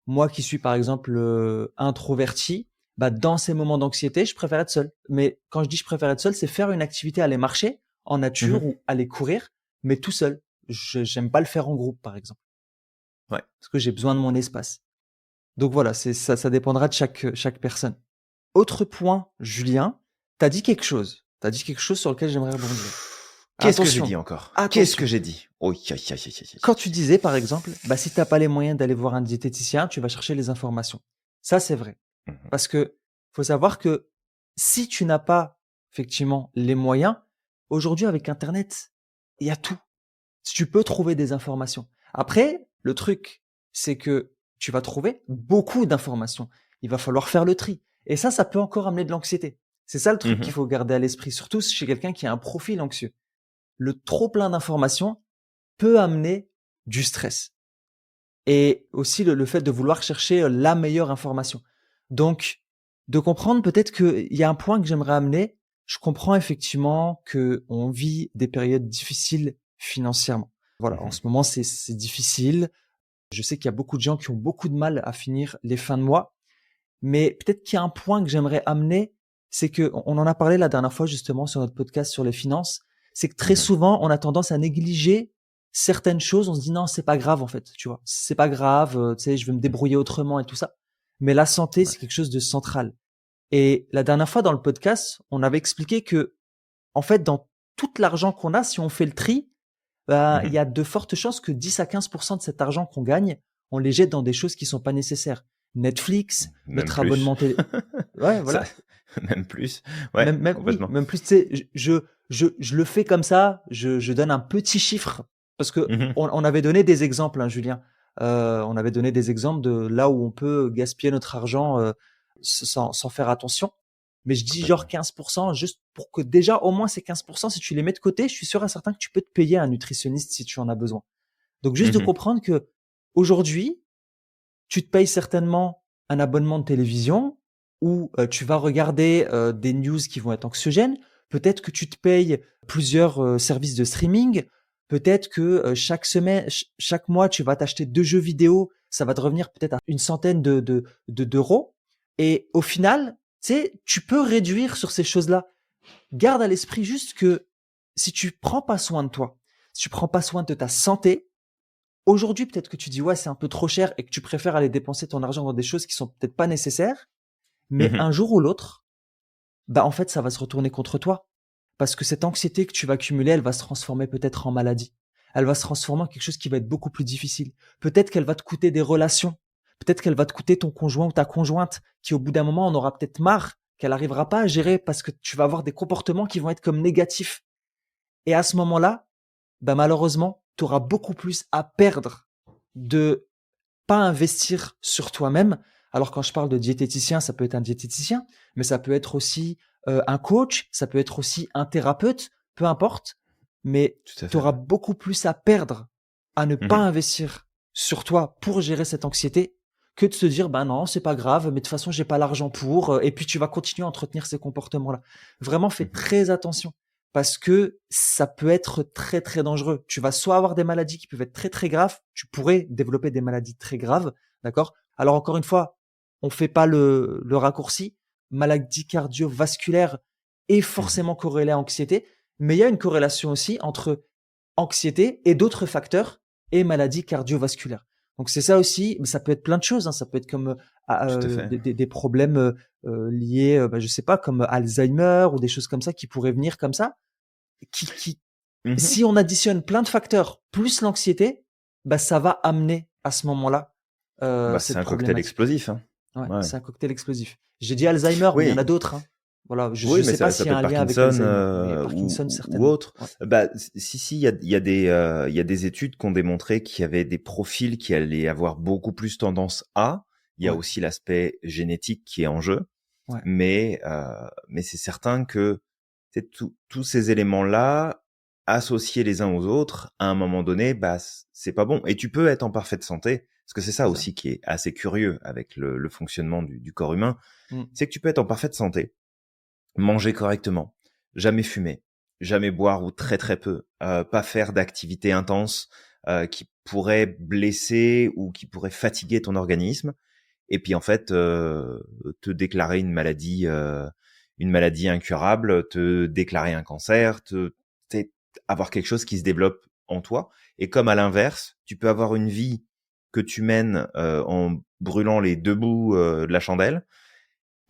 Moi, qui suis par exemple introverti, bah dans ces moments d'anxiété, je préfère être seul. Mais quand je dis je préfère être seul, c'est faire une activité, aller marcher en nature Mhm. ou aller courir, mais tout seul. J'aime pas le faire en groupe, par exemple, Ouais. parce que j'ai besoin de mon espace. Donc voilà, c'est ça, ça dépendra de chaque personne. Autre point, Julien, t'as dit quelque chose sur lequel j'aimerais rebondir. Qu'est-ce que j'ai dit Attention, encore? Qu'est-ce que attention. j'ai dit? Oh, aïe, aïe, aïe, aïe, aïe, aïe, Quand tu aïe. disais, par exemple, bah, si t'as pas les moyens d'aller voir un diététicien, tu vas chercher les informations. Ça, c'est vrai. Mhm. Parce que faut savoir que si tu n'as pas effectivement les moyens, aujourd'hui avec Internet, il y a tout. Tu peux trouver des informations. Après, le truc, c'est que tu vas trouver beaucoup d'informations. Il va falloir faire le tri. Et ça peut encore amener de l'anxiété. C'est ça le truc qu'il Mhm. faut garder à l'esprit, surtout chez quelqu'un qui a un profil anxieux. Le trop plein d'informations peut amener du stress. Et aussi le fait de vouloir chercher la meilleure information. Donc, de comprendre peut-être qu'il y a un point que j'aimerais amener. Je comprends effectivement que on vit des périodes difficiles financièrement. Voilà, en Mhm. ce moment, c'est difficile. Je sais qu'il y a beaucoup de gens qui ont beaucoup de mal à finir les fins de mois. Mais peut-être qu'il y a un point que j'aimerais amener, c'est que on en a parlé la dernière fois justement sur notre podcast sur les finances, c'est que très Mhm. souvent on a tendance à négliger certaines choses, on se dit non, c'est pas grave en fait, tu vois. C'est pas grave, tu sais, je vais me débrouiller autrement et tout ça. Mais la santé, Ouais. c'est quelque chose de central. Et la dernière fois dans le podcast, on avait expliqué que en fait dans tout l'argent qu'on a, si on fait le tri, bah, il y Mhm. a de fortes chances que 10 à 15% de cet argent qu'on gagne, on les jette dans des choses qui sont pas nécessaires. Netflix, Même notre plus. abonnement télé. Ouais, Ça, voilà. même plus. Ouais, Oui, complètement. même plus, tu sais, je le fais comme ça, je donne un petit chiffre parce que Mhm. on avait donné des exemples, hein, Julien. On avait donné des exemples de là où on peut gaspiller notre argent sans faire attention. Mais je dis genre Complètement. 15%, juste pour que déjà au moins ces 15%, si tu les mets de côté, je suis sûr et certain que tu peux te payer un nutritionniste si tu en as besoin. Donc juste de Mhm. comprendre que aujourd'hui, tu te payes certainement un abonnement de télévision où tu vas regarder des news qui vont être anxiogènes. Peut-être que tu te payes plusieurs services de streaming. Peut-être que chaque semaine, chaque mois, tu vas t'acheter 2 jeux vidéo. Ça va te revenir peut-être à une centaine d'euros. Et au final, tu sais, tu peux réduire sur ces choses-là. Garde à l'esprit juste que si tu prends pas soin de toi, si tu prends pas soin de ta santé, aujourd'hui, peut-être que tu dis, ouais, c'est un peu trop cher et que tu préfères aller dépenser ton argent dans des choses qui sont peut-être pas nécessaires, mais Mhm. un jour ou l'autre, bah, en fait, ça va se retourner contre toi. Parce que cette anxiété que tu vas accumuler, elle va se transformer peut-être en maladie. Elle va se transformer en quelque chose qui va être beaucoup plus difficile. Peut-être qu'elle va te coûter des relations. Peut-être qu'elle va te coûter ton conjoint ou ta conjointe, qui au bout d'un moment en aura peut-être marre, qu'elle n'arrivera pas à gérer parce que tu vas avoir des comportements qui vont être comme négatifs. Et à ce moment-là, bah malheureusement, tu auras beaucoup plus à perdre de pas investir sur toi-même. Alors quand je parle de diététicien, ça peut être un diététicien, mais ça peut être aussi un coach, ça peut être aussi un thérapeute, peu importe. Mais Tout à tu fait. auras beaucoup plus à perdre à ne pas Mhm. investir sur toi pour gérer cette anxiété que de se dire ben non, c'est pas grave, mais de toute façon, j'ai pas l'argent pour et puis tu vas continuer à entretenir ces comportements-là. Vraiment fais Mhm. très attention parce que ça peut être très très dangereux. Tu vas soit avoir des maladies qui peuvent être très très graves, tu pourrais développer des maladies très graves, d'accord? Alors encore une fois, on fait pas le raccourci. Maladie cardiovasculaire est Mhm. forcément corrélée à anxiété, mais il y a une corrélation aussi entre anxiété et d'autres facteurs et maladie cardiovasculaire. Donc c'est ça aussi, mais ça peut être plein de choses, hein. Ça peut être comme Tout à fait. des problèmes liés, je sais pas, comme Alzheimer ou des choses comme ça qui pourraient venir comme ça. Qui, Mhm. si on additionne plein de facteurs plus l'anxiété, bah ça va amener à ce moment-là Bah, c'est cette un cocktail problématique. explosif, hein. Ouais, Ouais. c'est un cocktail explosif. J'ai dit Alzheimer, mais il y en a Oui, d'autres, hein. Voilà, je oui, mais sais pas ça s'il y peut a être un lien avec Parkinson Alzheimer, mais Parkinson ou certainement. autre. Ouais, Bah, si, il y a des études qui ont démontré qu'il y avait des profils qui allaient avoir beaucoup plus tendance à. Il y a ouais, aussi l'aspect génétique qui est en jeu, ouais, mais c'est certain que tous ces éléments-là, associés les uns aux autres, à un moment donné, bah, c'est pas bon. Et tu peux être en parfaite santé, parce que c'est ça c'est ça. aussi qui est assez curieux avec le fonctionnement du corps humain, Mm, c'est que tu peux être en parfaite santé, manger correctement, jamais fumer, jamais boire ou très très peu, pas faire d'activités intenses qui pourraient blesser ou qui pourraient fatiguer ton organisme, et puis en fait te déclarer une maladie incurable, te déclarer un cancer, avoir quelque chose qui se développe en toi. Et comme à l'inverse, tu peux avoir une vie que tu mènes en brûlant les deux bouts de la chandelle,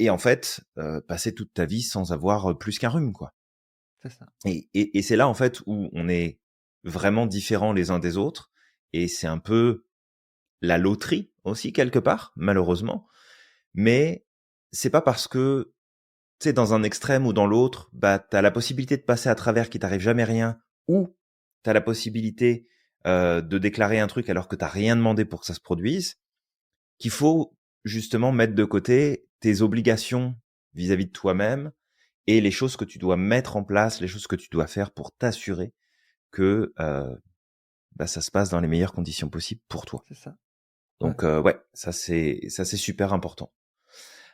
et en fait passer toute ta vie sans avoir plus qu'un rhume, quoi. c'est ça. Et c'est là en fait où on est vraiment différents les uns des autres, et c'est un peu la loterie aussi quelque part, malheureusement. Mais c'est pas parce que tu sais dans un extrême ou dans l'autre, bah t'as la possibilité de passer à travers qui t'arrive jamais rien, ou t'as la possibilité de déclarer un truc alors que t'as rien demandé pour que ça se produise, qu'il faut justement mettre de côté tes obligations vis-à-vis de toi-même et les choses que tu dois mettre en place, les choses que tu dois faire pour t'assurer que bah, ça se passe dans les meilleures conditions possibles pour toi. C'est ça. Ouais. Donc ouais, ça c'est super important.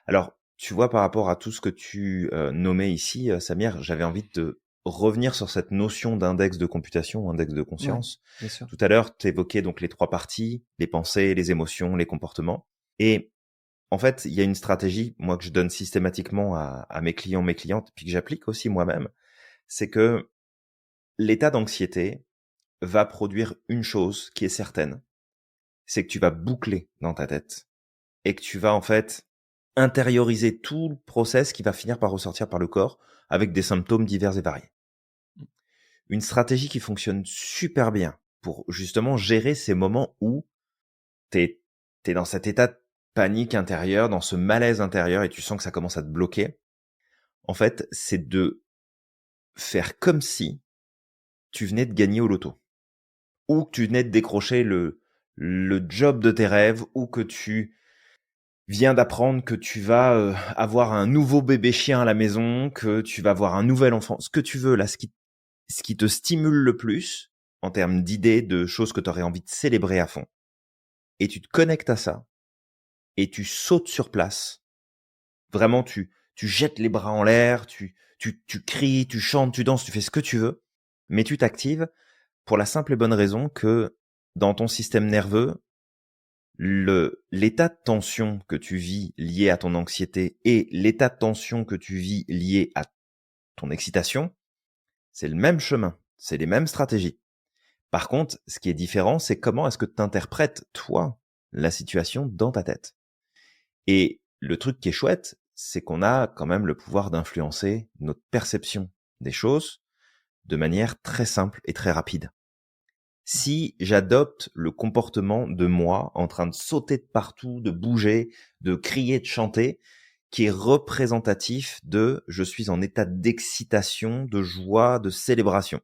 Alors, tu vois, par rapport à tout ce que tu nommais ici, Samir, j'avais envie de te revenir sur cette notion d'index de computation, index de Ouais, conscience. bien sûr. Tout à l'heure, tu évoquais donc les trois parties, les pensées, les émotions, les comportements. Et en fait, il y a une stratégie, moi, que je donne systématiquement à mes clients, mes clientes, puis que j'applique aussi moi-même, c'est que l'état d'anxiété va produire une chose qui est certaine, c'est que tu vas boucler dans ta tête et que tu vas en fait intérioriser tout le process qui va finir par ressortir par le corps avec des symptômes divers et variés. Mm, Une stratégie qui fonctionne super bien pour justement gérer ces moments où t'es, t'es dans cet état de panique intérieure, dans ce malaise intérieur et tu sens que ça commence à te bloquer. En fait, c'est de faire comme si tu venais de gagner au loto ou que tu venais de décrocher le job de tes rêves ou que tu viens d'apprendre que tu vas avoir un nouveau bébé chien à la maison, que tu vas avoir un nouvel enfant, ce que tu veux là, ce qui te stimule le plus en termes d'idées, de choses que tu aurais envie de célébrer à fond. Et tu te connectes à ça et tu sautes sur place. Vraiment, tu jettes les bras en l'air, tu cries, tu chantes, tu danses, tu fais ce que tu veux, mais tu t'actives pour la simple et bonne raison que dans ton système nerveux, l'état de tension que tu vis lié à ton anxiété et l'état de tension que tu vis lié à ton excitation, c'est le même chemin, c'est les mêmes stratégies. Par contre, ce qui est différent, c'est comment est-ce que tu interprètes, toi, la situation dans ta tête. Et le truc qui est chouette, c'est qu'on a quand même le pouvoir d'influencer notre perception des choses de manière très simple et très rapide. Si j'adopte le comportement de moi en train de sauter de partout, de bouger, de crier, de chanter, qui est représentatif de je suis en état d'excitation, de joie, de célébration.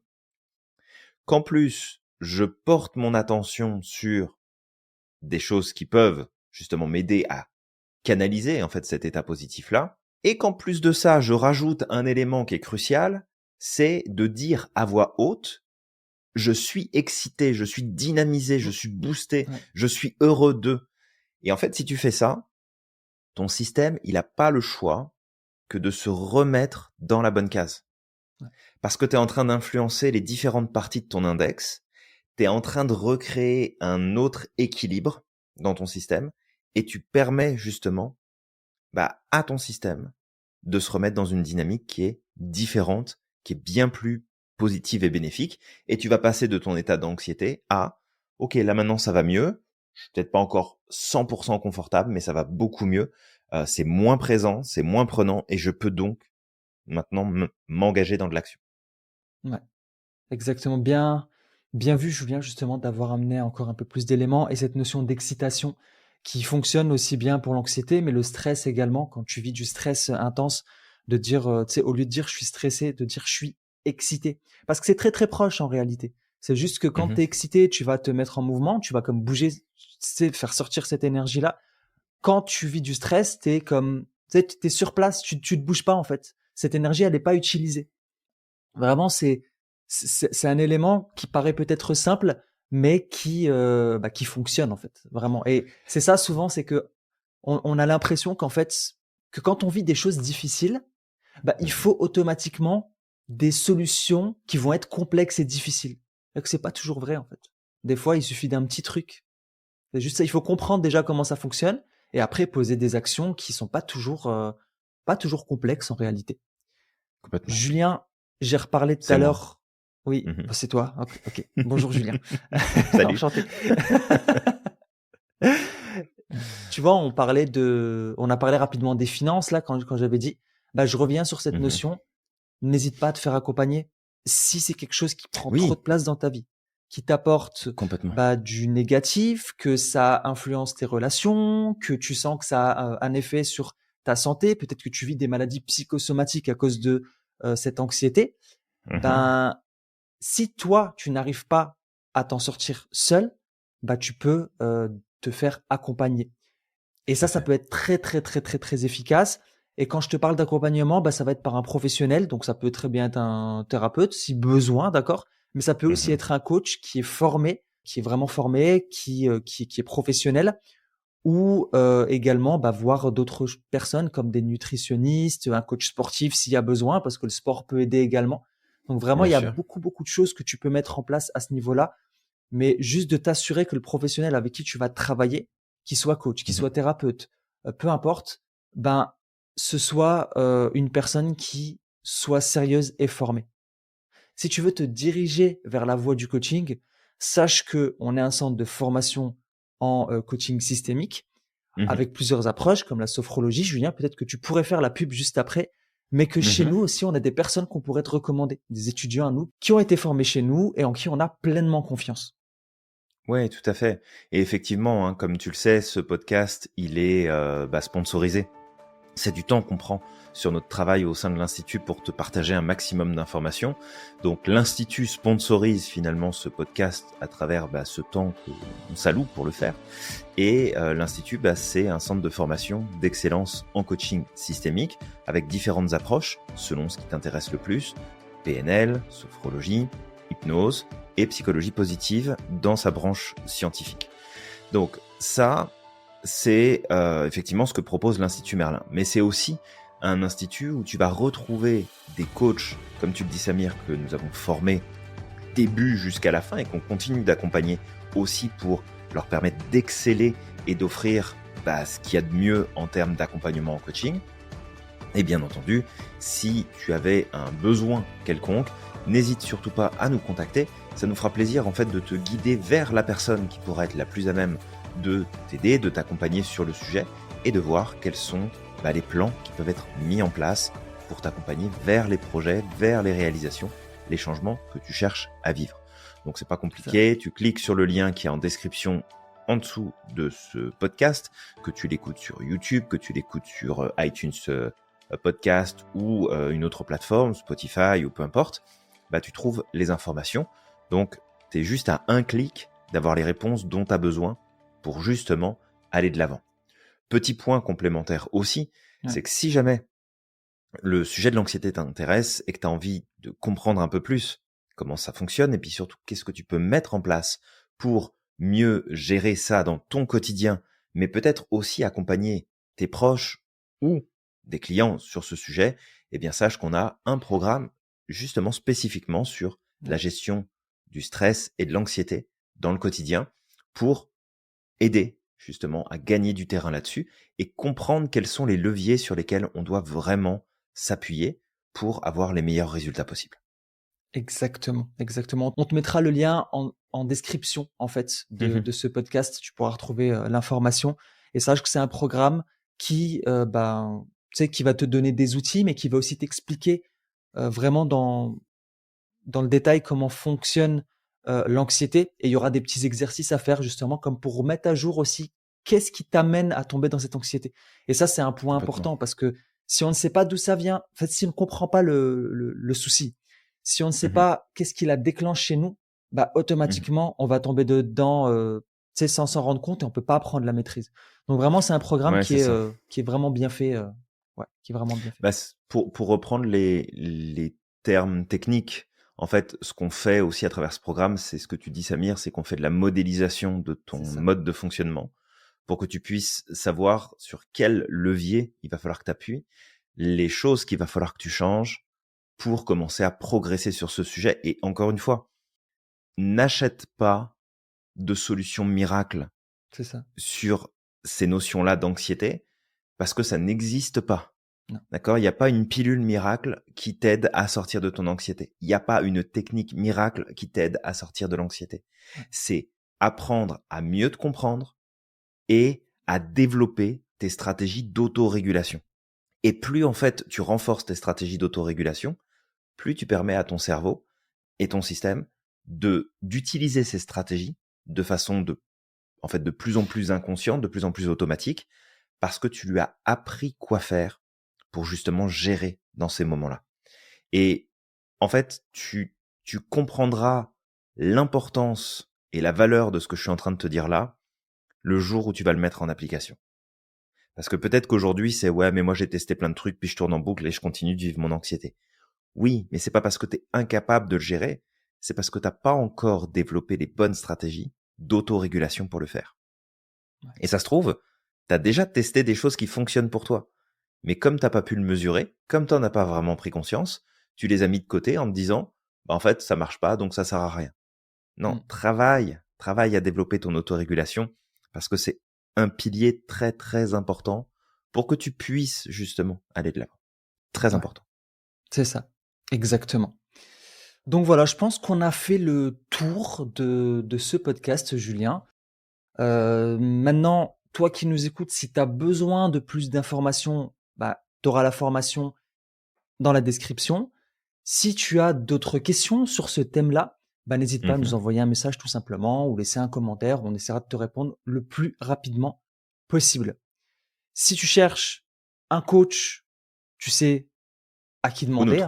Qu'en plus, je porte mon attention sur des choses qui peuvent justement m'aider à canaliser en fait cet état positif-là, et qu'en plus de ça, je rajoute un élément qui est crucial, c'est de dire à voix haute, je suis excité, je suis dynamisé, je suis boosté, je suis heureux de. Et en fait, si tu fais ça, ton système, il n'a pas le choix que de se remettre dans la bonne case. Parce que tu es en train d'influencer les différentes parties de ton index, tu es en train de recréer un autre équilibre dans ton système, et tu permets justement à ton système de se remettre dans une dynamique qui est différente, qui est bien plus positive et bénéfique, et tu vas passer de ton état d'anxiété à « Ok, là maintenant ça va mieux, je suis peut-être pas encore 100% confortable, mais ça va beaucoup mieux, c'est moins présent, c'est moins prenant, et je peux donc maintenant m'engager dans de l'action. » Ouais, exactement. Bien vu, Julien, justement, d'avoir amené encore un peu plus d'éléments et cette notion d'excitation qui fonctionne aussi bien pour l'anxiété, mais le stress également, quand tu vis du stress intense, de dire, tu sais, au lieu de dire je suis stressé, de dire je suis excité. Parce que c'est très très proche en réalité. C'est juste que quand tu es excité, tu vas te mettre en mouvement, tu vas comme bouger, tu sais, faire sortir cette énergie-là. Quand tu vis du stress, t'es comme, tu sais, t'es sur place, tu te bouges pas en fait. Cette énergie, elle n'est pas utilisée. Vraiment, c'est un élément qui paraît peut-être simple, mais qui fonctionne en fait, vraiment. Et c'est ça souvent, c'est que on a l'impression qu'en fait, que quand on vit des choses difficiles, il faut automatiquement des solutions qui vont être complexes et difficiles. Et que c'est pas toujours vrai en fait. Des fois, il suffit d'un petit truc. C'est juste ça, il faut comprendre déjà comment ça fonctionne et après poser des actions qui sont pas toujours complexes en réalité. Complètement. Julien, j'ai reparlé tout C'est à moi. l'heure. Oui, c'est toi. Ok. Bonjour Julien. Salut. Enchanté. Tu vois, on a parlé rapidement des finances là quand j'avais dit. Je reviens sur cette notion. N'hésite pas à te faire accompagner si c'est quelque chose qui prend trop de place dans ta vie, qui t'apporte du négatif, que ça influence tes relations, que tu sens que ça a un effet sur ta santé, peut-être que tu vis des maladies psychosomatiques à cause de cette anxiété. Si toi, tu n'arrives pas à t'en sortir seul, tu peux te faire accompagner. Et ça peut être très, très, très, très, très efficace. Et quand je te parle d'accompagnement, ça va être par un professionnel. Donc, ça peut très bien être un thérapeute si besoin, d'accord? Mais ça peut aussi être un coach qui est formé, qui est vraiment formé, qui est professionnel, ou également voir d'autres personnes comme des nutritionnistes, un coach sportif s'il y a besoin, parce que le sport peut aider également. Donc vraiment, il y a beaucoup, beaucoup de choses que tu peux mettre en place à ce niveau-là, mais juste de t'assurer que le professionnel avec qui tu vas travailler, qu'il soit coach, qu'il soit thérapeute, peu importe, ce soit une personne qui soit sérieuse et formée. Si tu veux te diriger vers la voie du coaching, sache que on est un centre de formation en coaching systémique avec plusieurs approches comme la sophrologie. Julien, peut-être que tu pourrais faire la pub juste après, mais que chez nous aussi, on a des personnes qu'on pourrait te recommander, des étudiants à nous qui ont été formés chez nous et en qui on a pleinement confiance. Ouais, tout à fait. Et effectivement, comme tu le sais, ce podcast, il est sponsorisé. C'est du temps qu'on prend sur notre travail au sein de l'Institut pour te partager un maximum d'informations. Donc l'Institut sponsorise finalement ce podcast à travers ce temps qu'on s'alloue pour le faire. Et l'Institut, c'est un centre de formation d'excellence en coaching systémique avec différentes approches selon ce qui t'intéresse le plus. PNL, sophrologie, hypnose et psychologie positive dans sa branche scientifique. Donc ça, c'est effectivement ce que propose l'Institut Merlin. Mais c'est aussi un institut où tu vas retrouver des coachs, comme tu le dis Samir, que nous avons formés du début jusqu'à la fin et qu'on continue d'accompagner aussi pour leur permettre d'exceller et d'offrir ce qu'il y a de mieux en termes d'accompagnement en coaching. Et bien entendu, si tu avais un besoin quelconque, n'hésite surtout pas à nous contacter. Ça nous fera plaisir en fait de te guider vers la personne qui pourra être la plus à même de t'aider, de t'accompagner sur le sujet et de voir quels sont les plans qui peuvent être mis en place pour t'accompagner vers les projets, vers les réalisations, les changements que tu cherches à vivre. Donc c'est pas compliqué, tu cliques sur le lien qui est en description en dessous de ce podcast, que tu l'écoutes sur YouTube, que tu l'écoutes sur iTunes podcast ou une autre plateforme, Spotify ou peu importe, tu trouves les informations. Donc, tu es juste à un clic d'avoir les réponses dont tu as besoin pour justement aller de l'avant. Petit point complémentaire aussi, c'est que si jamais le sujet de l'anxiété t'intéresse et que tu as envie de comprendre un peu plus comment ça fonctionne et puis surtout qu'est-ce que tu peux mettre en place pour mieux gérer ça dans ton quotidien, mais peut-être aussi accompagner tes proches ou des clients sur ce sujet, eh bien sache qu'on a un programme justement spécifiquement sur la gestion du stress et de l'anxiété dans le quotidien pour aider justement à gagner du terrain là-dessus et comprendre quels sont les leviers sur lesquels on doit vraiment s'appuyer pour avoir les meilleurs résultats possibles. Exactement, exactement. On te mettra le lien en description en fait de ce podcast. Tu pourras retrouver l'information et sache que c'est un programme qui, tu sais, qui va te donner des outils, mais qui va aussi t'expliquer vraiment dans le détail comment fonctionne l'anxiété. Et il y aura des petits exercices à faire justement comme pour remettre à jour aussi qu'est-ce qui t'amène à tomber dans cette anxiété. Et ça, c'est un point important parce que si on ne sait pas d'où ça vient, en fait, si on ne comprend pas le souci, si on ne sait pas qu'est-ce qui la déclenche chez nous, automatiquement, on va tomber dedans sans s'en rendre compte et on peut pas prendre la maîtrise. Donc vraiment, c'est un programme qui est vraiment bien fait. Qui est vraiment bien fait. Pour reprendre les termes techniques, en fait, ce qu'on fait aussi à travers ce programme, c'est ce que tu dis, Samir, c'est qu'on fait de la modélisation de ton mode de fonctionnement pour que tu puisses savoir sur quel levier il va falloir que tu appuies, les choses qu'il va falloir que tu changes pour commencer à progresser sur ce sujet. Et encore une fois, n'achète pas de solution miracle sur ces notions-là d'anxiété parce que ça n'existe pas. Non. D'accord ? Il n'y a pas une pilule miracle qui t'aide à sortir de ton anxiété. Il n'y a pas une technique miracle qui t'aide à sortir de l'anxiété. C'est apprendre à mieux te comprendre et à développer tes stratégies d'autorégulation. Et plus en fait tu renforces tes stratégies d'autorégulation, plus tu permets à ton cerveau et ton système d'utiliser ces stratégies de façon de plus en plus inconsciente, de plus en plus automatique, parce que tu lui as appris quoi faire pour justement gérer dans ces moments-là. Et en fait, tu comprendras l'importance et la valeur de ce que je suis en train de te dire là le jour où tu vas le mettre en application. Parce que peut-être qu'aujourd'hui, c'est « ouais, mais moi j'ai testé plein de trucs, puis je tourne en boucle et je continue de vivre mon anxiété ». Oui, mais c'est pas parce que tu es incapable de le gérer, c'est parce que tu n'as pas encore développé les bonnes stratégies d'autorégulation pour le faire. Et ça se trouve, tu as déjà testé des choses qui fonctionnent pour toi. Mais comme tu n'as pas pu le mesurer, comme tu n'en as pas vraiment pris conscience, tu les as mis de côté en te disant en fait, ça marche pas, donc ça sert à rien. Non, travaille à développer ton autorégulation parce que c'est un pilier très très important pour que tu puisses justement aller de l'avant. Très important. C'est ça, exactement. Donc voilà, je pense qu'on a fait le tour de ce podcast, Julien. Maintenant, toi qui nous écoutes, si tu as besoin de plus d'informations, tu auras la formation dans la description. Si tu as d'autres questions sur ce thème-là, n'hésite pas à nous envoyer un message tout simplement ou laisser un commentaire. On essaiera de te répondre le plus rapidement possible. Si tu cherches un coach, tu sais à qui demander.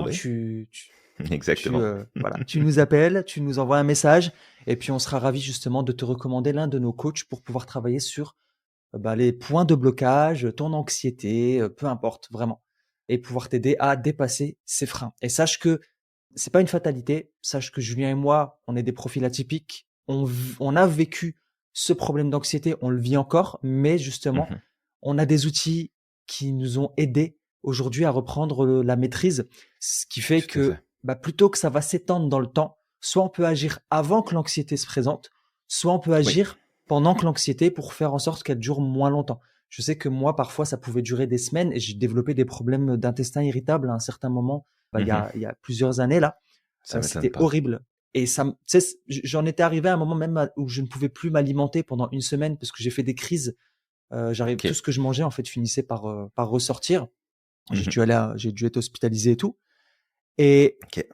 Exactement. Tu nous appelles, tu nous envoies un message et puis on sera ravis justement de te recommander l'un de nos coachs pour pouvoir travailler sur les points de blocage, ton anxiété, peu importe vraiment, et pouvoir t'aider à dépasser ces freins. Et sache que c'est pas une fatalité. Sache que Julien et moi, on est des profils atypiques. On a vécu ce problème d'anxiété, on le vit encore, mais justement, on a des outils qui nous ont aidés aujourd'hui à reprendre la maîtrise, ce qui fait que plutôt que ça va s'étendre dans le temps, soit on peut agir avant que l'anxiété se présente, soit on peut agir pendant que l'anxiété pour faire en sorte qu'elle dure moins longtemps. Je sais que moi, parfois, ça pouvait durer des semaines et j'ai développé des problèmes d'intestin irritable à un certain moment, Mmh. il y a plusieurs années là. Ça m'étonne C'était pas. horrible. Et tu sais, j'en étais arrivé à un moment même où je ne pouvais plus m'alimenter pendant une semaine parce que j'ai fait des crises. Tout OK. ce que je mangeais en fait finissait par ressortir. Mmh. J'ai dû être hospitalisé et tout. Et OK.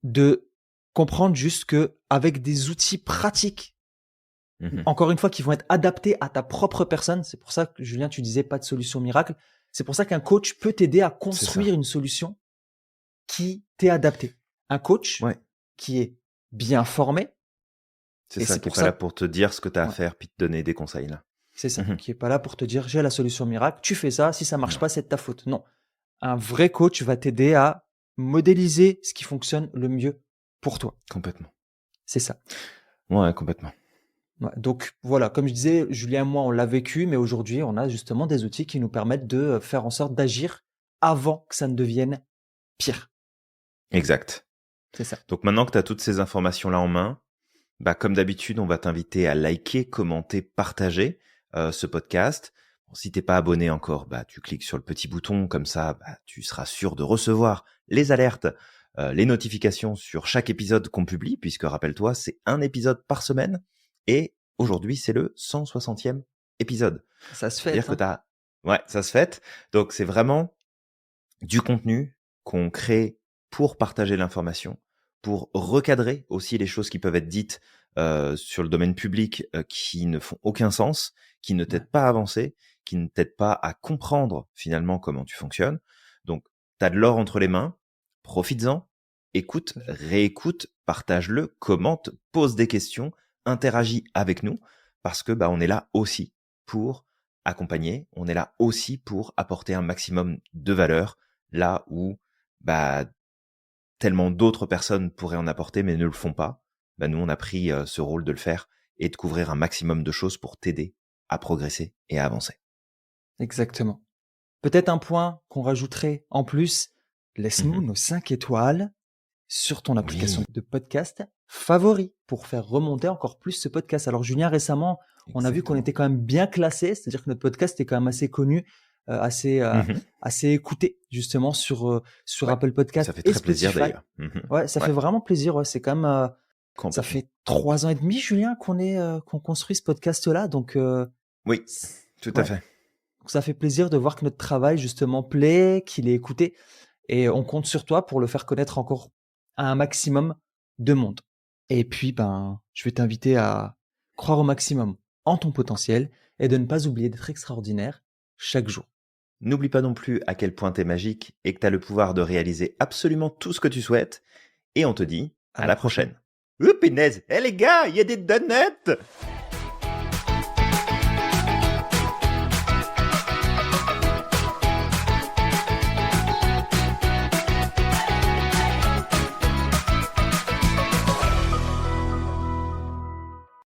de comprendre juste que avec des outils pratiques, Mmh. encore une fois, qui vont être adaptés à ta propre personne. C'est pour ça que Julien, tu disais pas de solution miracle. C'est pour ça qu'un coach peut t'aider à C'est ça. construire une solution qui t'est adaptée. Un coach Ouais, qui est bien formé, c'est et ça, c'est qui est pour pas là ça, pour te dire ce que tu as à ouais, faire puis te donner des conseils là. c'est ça, Mmh. qui est pas là pour te dire j'ai la solution miracle, tu fais ça, si ça marche Non, pas, c'est de ta faute. Non. Un vrai coach va t'aider à modéliser ce qui fonctionne le mieux pour toi. complètement. C'est ça. Ouais, complètement. Ouais, donc voilà, comme je disais, Julien et moi, on l'a vécu, mais aujourd'hui, on a justement des outils qui nous permettent de faire en sorte d'agir avant que ça ne devienne pire. Exact. C'est ça. Donc maintenant que tu as toutes ces informations-là en main, bah, comme d'habitude, on va t'inviter à liker, commenter, partager ce podcast. Bon, si t'es pas abonné encore, bah, tu cliques sur le petit bouton, comme ça, bah, tu seras sûr de recevoir les alertes, les notifications sur chaque épisode qu'on publie, puisque rappelle-toi, c'est un épisode par semaine, et aujourd'hui, c'est le 160e épisode. Ça se Ça veut dire fait, que hein. ouais, ça se fait. Donc c'est vraiment du contenu qu'on crée pour partager l'information, pour recadrer aussi les choses qui peuvent être dites sur le domaine public qui ne font aucun sens, qui ne Ouais, t'aident pas à avancer, qui ne t'aident pas à comprendre finalement comment tu fonctionnes. Donc, tu as de l'or entre les mains, profites-en, écoute, tout à fait. réécoute, partage-le, commente, pose des questions, interagis avec nous, parce que bah, on est là aussi pour accompagner, on est là aussi pour apporter un maximum de valeur là où bah, tellement d'autres personnes pourraient en apporter mais ne le font pas. Bah, nous, on a pris ce rôle de le faire et de couvrir un maximum de choses pour t'aider à progresser et à avancer. Exactement. Peut-être un point qu'on rajouterait en plus, laisse-nous Mhm. nos 5 étoiles sur ton application Oui, de podcast favori pour faire remonter encore plus ce podcast. Alors Julien, récemment, on a vu qu'on exactement. était quand même bien classé, c'est-à-dire que notre podcast est quand même assez connu, Mhm. assez écouté justement sur Ouais, Apple ça Podcast fait et très plaisir Spotify. d'ailleurs. Mhm. Ouais, ça Ouais, fait vraiment plaisir. Ouais, c'est quand même, ça complètement. fait 3 ans et demi, Julien, qu'on construit ce podcast-là, donc Oui, tout à ouais, fait. donc ça fait plaisir de voir que notre travail justement plaît, qu'il est écouté. Et on compte sur toi pour le faire connaître encore à un maximum de monde. Et puis, ben, je vais t'inviter à croire au maximum en ton potentiel et de ne pas oublier d'être extraordinaire chaque jour. N'oublie pas non plus à quel point t'es magique et que t'as le pouvoir de réaliser absolument tout ce que tu souhaites. Et on te dit À à la la prochaine. prochaine. Ouh, punaise! Eh les gars, il y a des donuts!